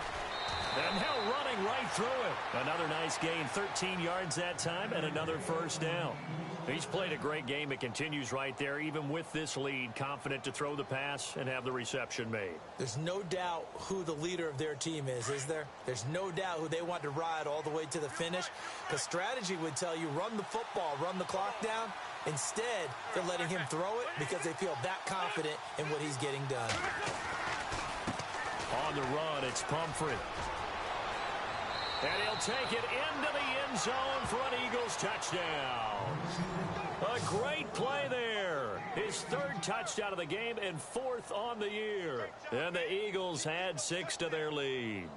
And now running right through it. Another nice gain, 13 yards that time, and another first down. He's played a great game. It continues right there, even with this lead, confident to throw the pass and have the reception made. There's no doubt who the leader of their team is there? There's no doubt who they want to ride all the way to the finish. The strategy would tell you run the football, run the clock down. Instead, they're letting him throw it because they feel that confident in what he's getting done. On the run, it's Pumphrey. And he'll take it into the end zone for an Eagles touchdown. A great play there. His 3rd touchdown of the game and 4th on the year. And the Eagles add 6 to their lead.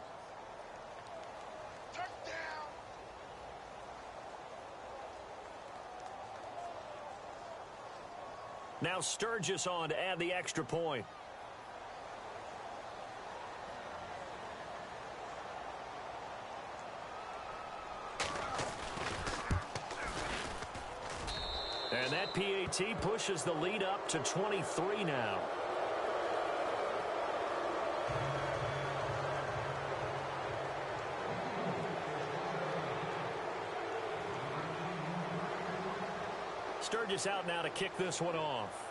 Now Sturgis on to add the extra point. And that PAT pushes the lead up to 23 now. Sturgis out now to kick this one off.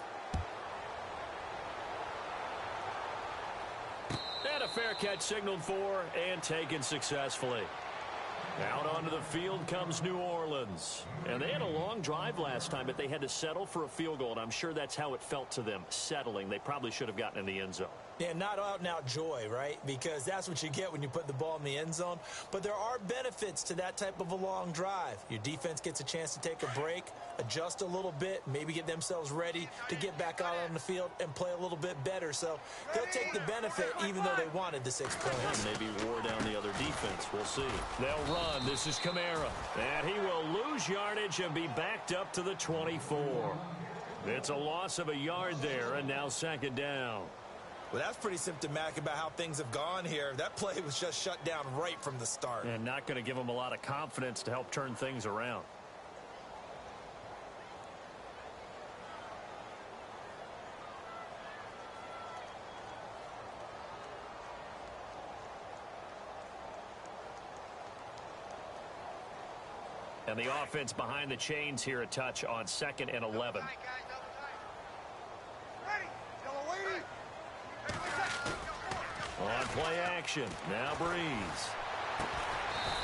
And a fair catch signaled for and taken successfully. Out onto the field comes New Orleans. And they had a long drive last time, but they had to settle for a field goal. And I'm sure that's how it felt to them, settling. They probably should have gotten in the end zone. Yeah, not out-and-out joy, right? Because that's what you get when you put the ball in the end zone. But there are benefits to that type of a long drive. Your defense gets a chance to take a break, adjust a little bit, maybe get themselves ready to get back out on the field and play a little bit better. So they'll take the benefit even though they wanted the 6 points. Maybe wore down the other defense. We'll see. They'll run. This is Kamara. And he will lose yardage and be backed up to the 24. It's a loss of a yard there, and now 2nd down. Well, that's pretty symptomatic about how things have gone here. That play was just shut down right from the start. And not going to give them a lot of confidence to help turn things around. And the offense behind the chains here a touch on 2nd and 11. On play action. Now Breeze.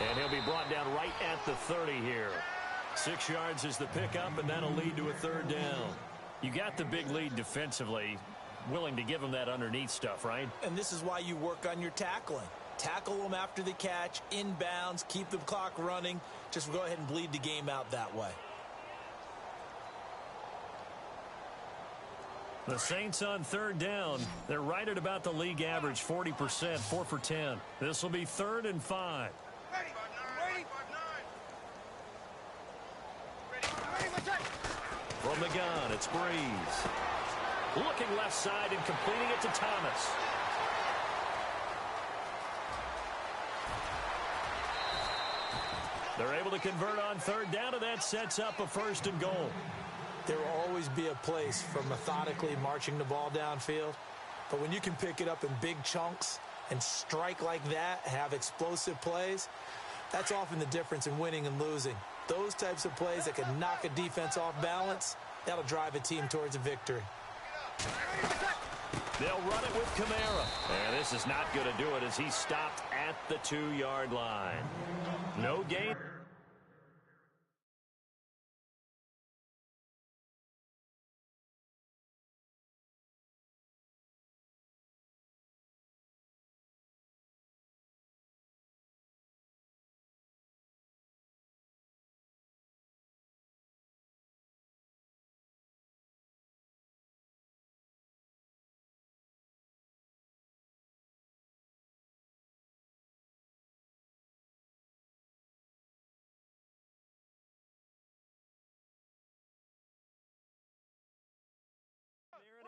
And he'll be brought down right at the 30 here. 6 yards is the pickup, and that'll lead to a third down. You got the big lead defensively. Willing to give him that underneath stuff, right? And this is why you work on your tackling. Tackle them after the catch, inbounds, keep the clock running. Just go ahead and bleed the game out that way. The Saints on third down. They're right at about the league average, 40%, 4 for 10. This will be 3rd and 5. From the gun, it's Breeze. Looking left side and completing it to Thomas. They're able to convert on third down, and that sets up a 1st and goal. There will always be a place for methodically marching the ball downfield. But when you can pick it up in big chunks and strike like that, have explosive plays, that's often the difference in winning and losing. Those types of plays that can knock a defense off balance, that'll drive a team towards a victory. They'll run it with Kamara. And this is not going to do it as he stopped at the 2-yard line. No gain.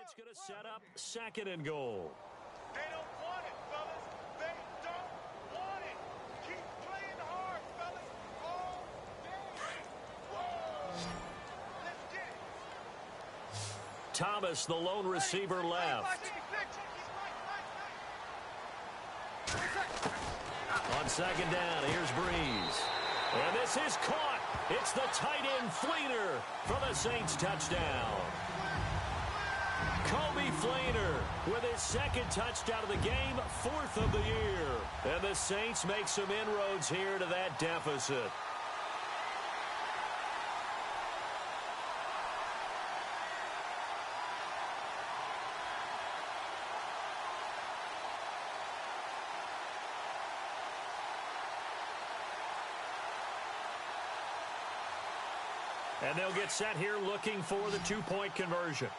It's going to set up 2nd and goal. They don't want it, fellas. They don't want it. Keep playing hard, fellas. All day. Whoa. Let's get it. Thomas, the lone receiver, left. On 2nd down, here's Breeze. And this is caught. It's the tight end Fleener for the Saints touchdown. Kobe Fleener with his 2nd touchdown of the game, 4th of the year. And the Saints make some inroads here to that deficit. And they'll get set here looking for the 2-point conversion.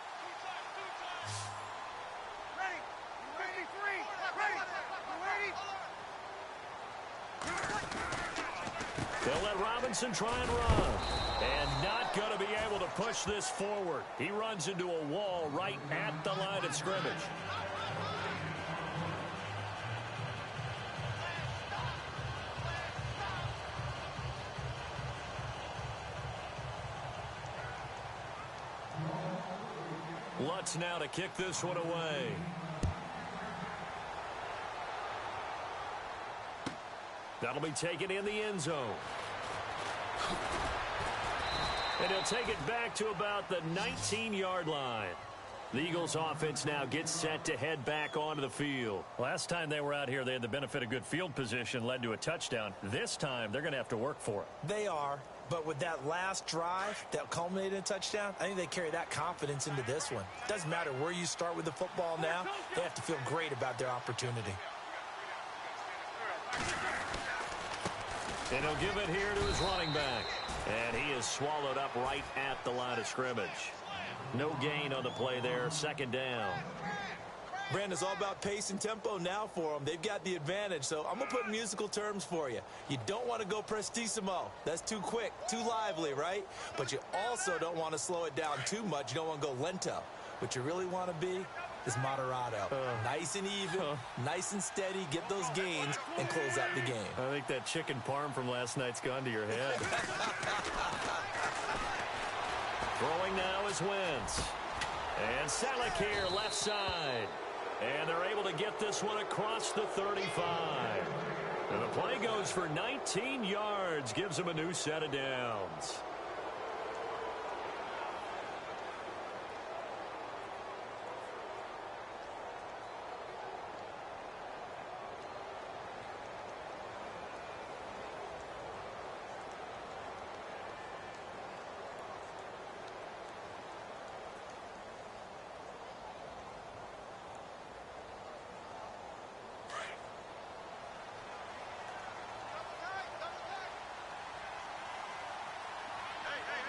They'll let Robinson try and run. And not going to be able to push this forward. He runs into a wall right at the line of scrimmage. Lutz now to kick this one away. That'll be taken in the end zone. And he'll take it back to about the 19-yard line. The Eagles offense now gets set to head back onto the field. Last time they were out here, they had the benefit of good field position, led to a touchdown. This time, they're going to have to work for it. They are, but with that last drive that culminated in a touchdown, I think they carry that confidence into this one. Doesn't matter where you start with the football now, they have to feel great about their opportunity. And he'll give it here to his running back. And he is swallowed up right at the line of scrimmage. No gain on the play there, 2nd down. Brandon, it's all about pace and tempo now for them. They've got the advantage, so I'm going to put musical terms for you. You don't want to go prestissimo. That's too quick, too lively, right? But you also don't want to slow it down too much. You don't want to go lento. What you really want to be is moderato. Nice and even, nice and steady, get those gains, and close out the game. I think that chicken parm from last night's gone to your head. Throwing now is Wentz. And Selleck here, left side. And they're able to get this one across the 35. And the play goes for 19 yards, gives them a new set of downs.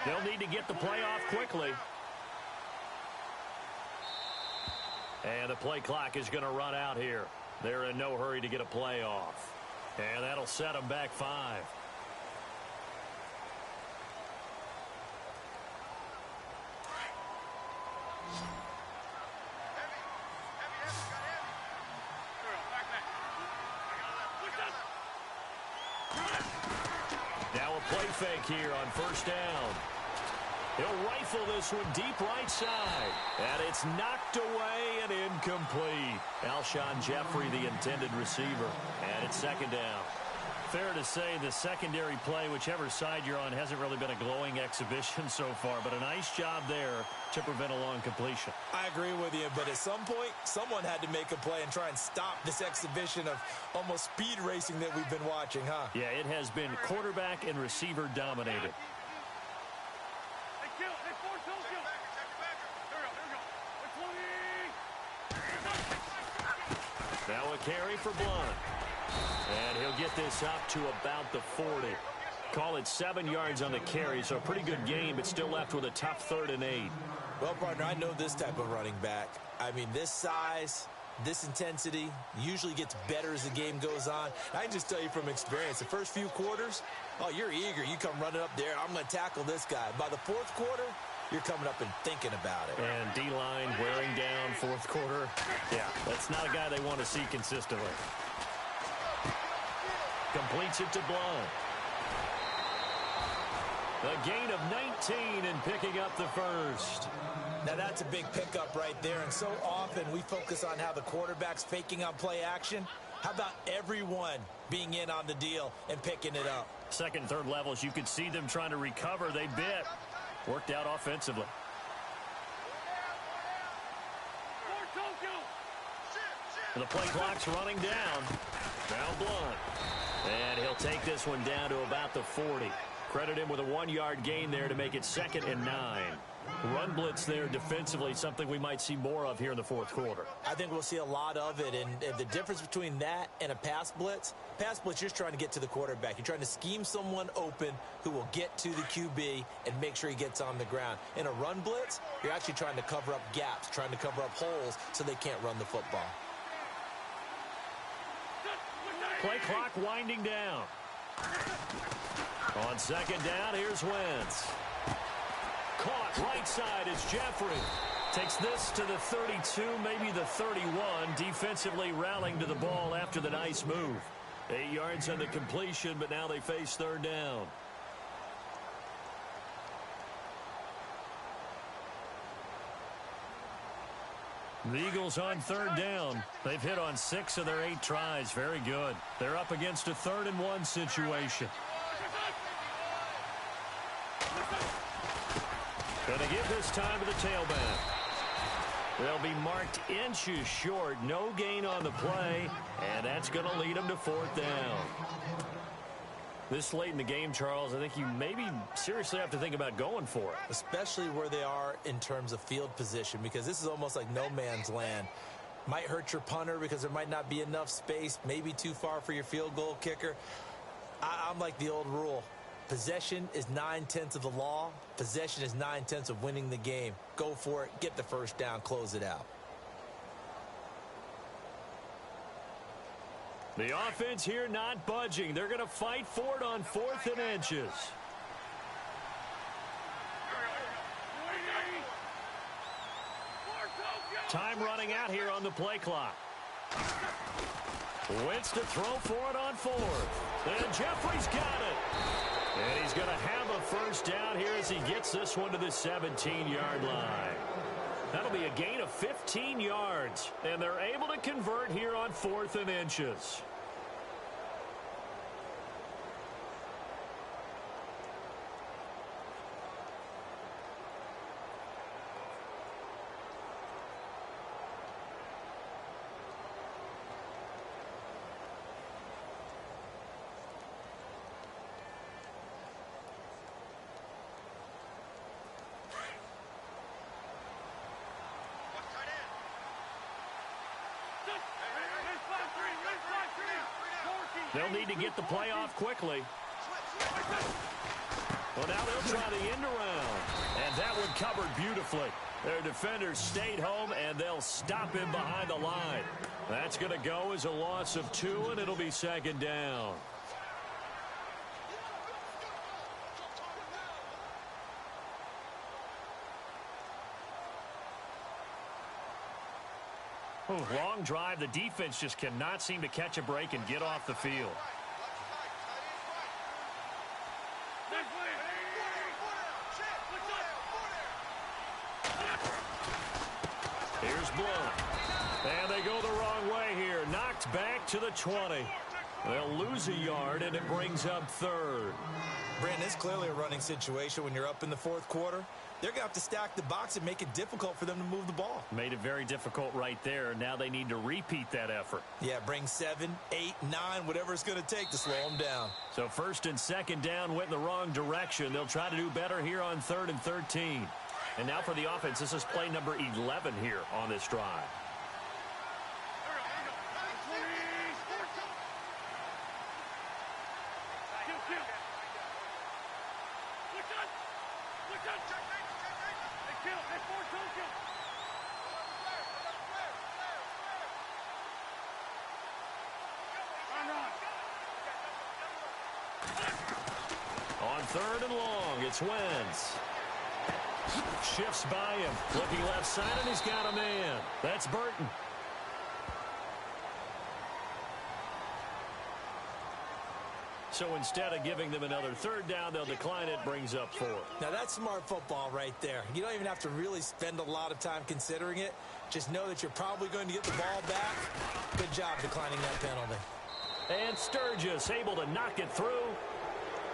They'll need to get the play off quickly. And the play clock is going to run out here. They're in no hurry to get a play off. And that'll set them back 5. Now a play fake here on first down. He'll rifle this one deep right side. And it's knocked away and incomplete. Alshon Jeffrey, the intended receiver. And it's second down. Fair to say the secondary play, whichever side you're on, hasn't really been a glowing exhibition so far. But a nice job there to prevent a long completion. I agree with you, but at some point, someone had to make a play and try and stop this exhibition of almost speed racing that we've been watching, huh? Yeah, it has been quarterback and receiver dominated. Now a carry for Blunt. And he'll get this up to about the 40. Call it 7 yards on the carry, so a pretty good game, but still left with a tough 3rd and 8. Well, partner, I know this type of running back. I mean, this size, this intensity usually gets better as the game goes on. I can just tell you from experience, the first few quarters, oh, you're eager. You come running up there, I'm going to tackle this guy. By the 4th quarter, you're coming up and thinking about it. And D-line wearing down 4th quarter. Yeah, that's not a guy they want to see consistently. Completes it to Blunt. A gain of 19 and picking up the first. Now that's a big pickup right there, and so often we focus on how the quarterback's faking on play action. How about everyone being in on the deal and picking it up? Second, third levels, you could see them trying to recover. They bit. Worked out offensively. The play clock's running down. Now Blunt. And he'll take this one down to about the 40. Credit him with a 1-yard gain there to make it 2nd and 9. Run blitz there defensively, something we might see more of here in the 4th quarter. I think we'll see a lot of it, and the difference between that and a pass blitz, you're just trying to get to the quarterback. You're trying to scheme someone open who will get to the QB and make sure he gets on the ground. In a run blitz, you're actually trying to cover up gaps, trying to cover up holes so they can't run the football. Play clock winding down. On second down, here's Wentz. Caught right side is Jeffrey. Takes this to the 32, maybe the 31. Defensively rallying to the ball after the nice move. 8 yards on the completion, but now they face 3rd down. The Eagles on 3rd down. They've hit on 6 of their 8 tries. Very good. They're up against a 3rd and 1 situation. Going to give this time to the tailback. They'll be marked inches short. No gain on the play, and that's going to lead them to 4th down. This late in the game, Charles, I think you maybe seriously have to think about going for it. Especially where they are in terms of field position, because this is almost like no man's land. Might hurt your punter because there might not be enough space, maybe too far for your field goal kicker. I'm like the old rule. Possession is 9/10 of the law. Possession is 9/10 of winning the game. Go for it. Get the first down. Close it out. The offense here not budging. They're going to fight for it on 4th and inches. Time running out here on the play clock. Wentz to throw for it on 4th. And Jeffrey's got it. And he's going to have a first down here as he gets this one to the 17-yard line. That'll be a gain of 15 yards. And they're able to convert here on 4th and inches. They'll need to get the play off quickly. Well, now they'll try the end around. And that one covered beautifully. Their defenders stayed home, and they'll stop him behind the line. That's going to go as a loss of 2, and it'll be second down. Long drive. The defense just cannot seem to catch a break and get off the field. Here's Blunt. And they go the wrong way here. Knocked back to the 20. They'll lose a yard, and it brings up third. Brandon, it's clearly a running situation when you're up in the fourth quarter. They're going to have to stack the box and make it difficult for them to move the ball. Made it very difficult right there. Now they need to repeat that effort. Yeah, bring 7, 8, 9, whatever it's going to take to slow them down. So first and second down went in the wrong direction. They'll try to do better here on 3rd and 13. And now for the offense, this is play number 11 here on this drive. On 3rd and long, it's Wentz. Shifts by him, looking left side, and he's got a man. That's Burton. So instead of giving them another 3rd down, they'll decline it, brings up 4. Now that's smart football right there. You don't even have to really spend a lot of time considering it. Just know that you're probably going to get the ball back. Good job declining that penalty. And Sturgis able to knock it through.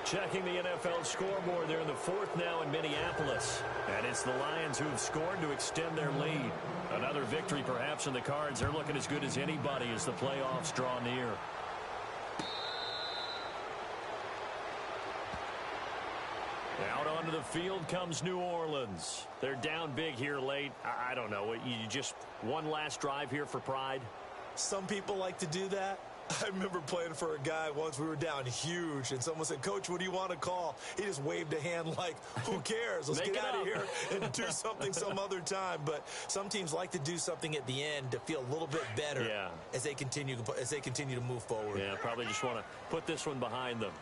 Checking the NFL scoreboard, they're in the 4th now in Minneapolis. And it's the Lions who have scored to extend their lead. Another victory perhaps in the cards. They're looking as good as anybody as the playoffs draw near. Out onto the field comes New Orleans. They're down big here late. I don't know. You just one last drive here for pride? Some people like to do that. I remember playing for a guy once. We were down huge, and someone said, "Coach, what do you want to call?" He just waved a hand like, who cares? Let's get out of here and do something some other time. But some teams like to do something at the end to feel a little bit better as they continue to move forward. Yeah, probably just want to put this one behind them.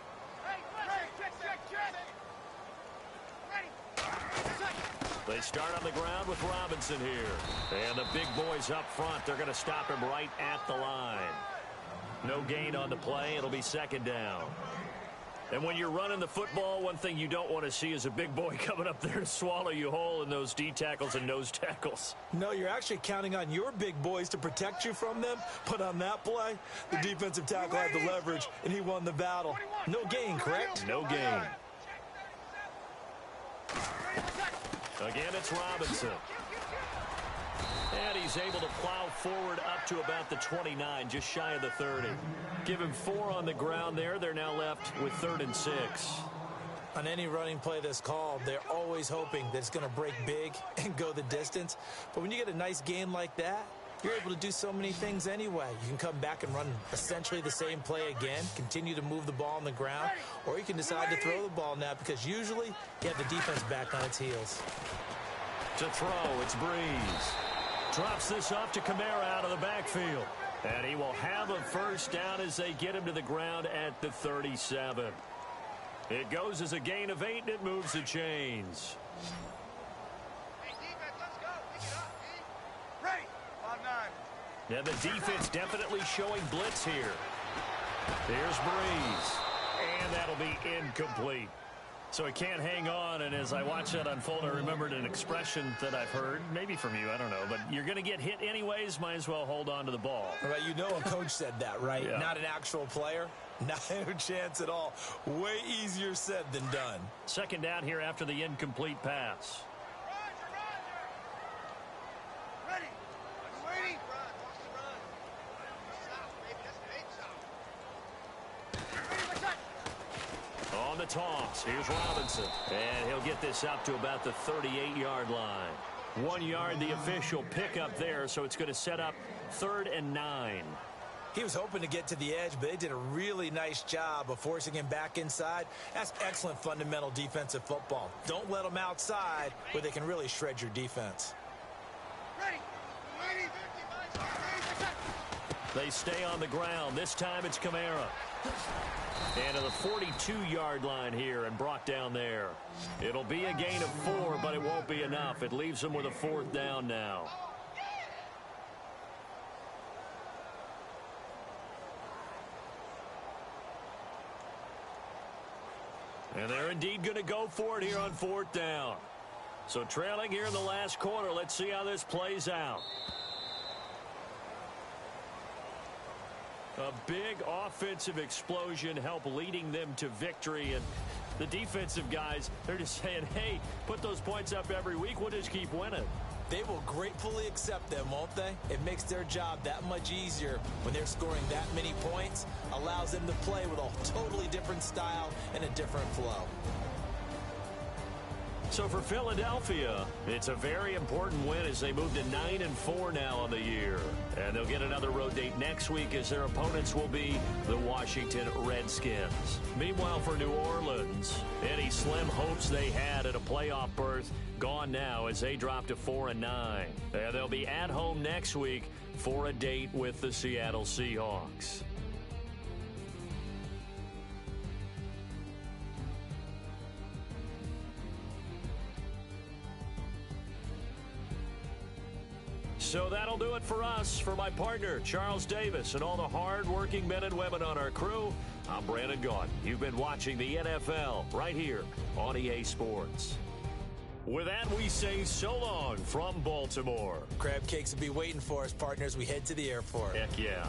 They start on the ground with Robinson here. And the big boys up front, they're going to stop him right at the line. No gain on the play. It'll be second down. And when you're running the football, one thing you don't want to see is a big boy coming up there to swallow you whole in those D tackles and nose tackles. No, you're actually counting on your big boys to protect you from them. But on that play, the defensive tackle had the leverage, and he won the battle. No gain, correct? No gain. Again, it's Robinson. And he's able to plow forward up to about the 29, just shy of the 30. Give him 4 on the ground there. They're now left with 3rd and 6. On any running play that's called, they're always hoping that it's going to break big and go the distance. But when you get a nice game like that, you're able to do so many things anyway. You can come back and run essentially the same play again, continue to move the ball on the ground, or you can decide to throw the ball now because usually you have the defense back on its heels. To throw, it's Breeze. Drops this off to Kamara out of the backfield. And he will have a first down as they get him to the ground at the 37. It goes as a gain of 8, and it moves the chains. Hey, defense, let's go. Pick it up, D. Ready. 5-9. Now the defense definitely showing blitz here. Here's Breeze. And that'll be incomplete. So he can't hang on, and as I watch that unfold, I remembered an expression that I've heard, maybe from you, I don't know, but you're going to get hit anyways, might as well hold on to the ball. Right, you know a coach said that, right? Yeah. Not an actual player. Not a chance at all. Way easier said than done. Second down here after the incomplete pass. Ready. Waiting. Run. Watch the run. South, baby. That's an 8 south. Ready, my touch. On the toss, here's Robinson. And he'll get this up to about the 38-yard line. 1 yard, the official pickup there, so it's going to set up 3rd and 9. He was hoping to get to the edge, but they did a really nice job of forcing him back inside. That's excellent fundamental defensive football. Don't let them outside where they can really shred your defense. They stay on the ground. This time it's Kamara. And to the 42-yard line here and brought down there. It'll be a gain of 4, but it won't be enough. It leaves them with a 4th down now. And they're indeed going to go for it here on 4th down. So trailing here in the last quarter. Let's see how this plays out. A big offensive explosion helped leading them to victory. And the defensive guys, they're just saying, hey, put those points up every week. We'll just keep winning. They will gratefully accept them, won't they? It makes their job that much easier when they're scoring that many points. Allows them to play with a totally different style and a different flow. So for Philadelphia, it's a very important win as they move to 9-4 now on the year. And they'll get another road date next week as their opponents will be the Washington Redskins. Meanwhile, for New Orleans, any slim hopes they had at a playoff berth gone now as they drop to 4-9. And they'll be at home next week for a date with the Seattle Seahawks. So that'll do it for us. For my partner, Charles Davis, and all the hard-working men and women on our crew, I'm Brandon Gaudin. You've been watching the NFL right here on EA Sports. With that, we say so long from Baltimore. Crab cakes will be waiting for us, partners. We head to the airport. Heck yeah.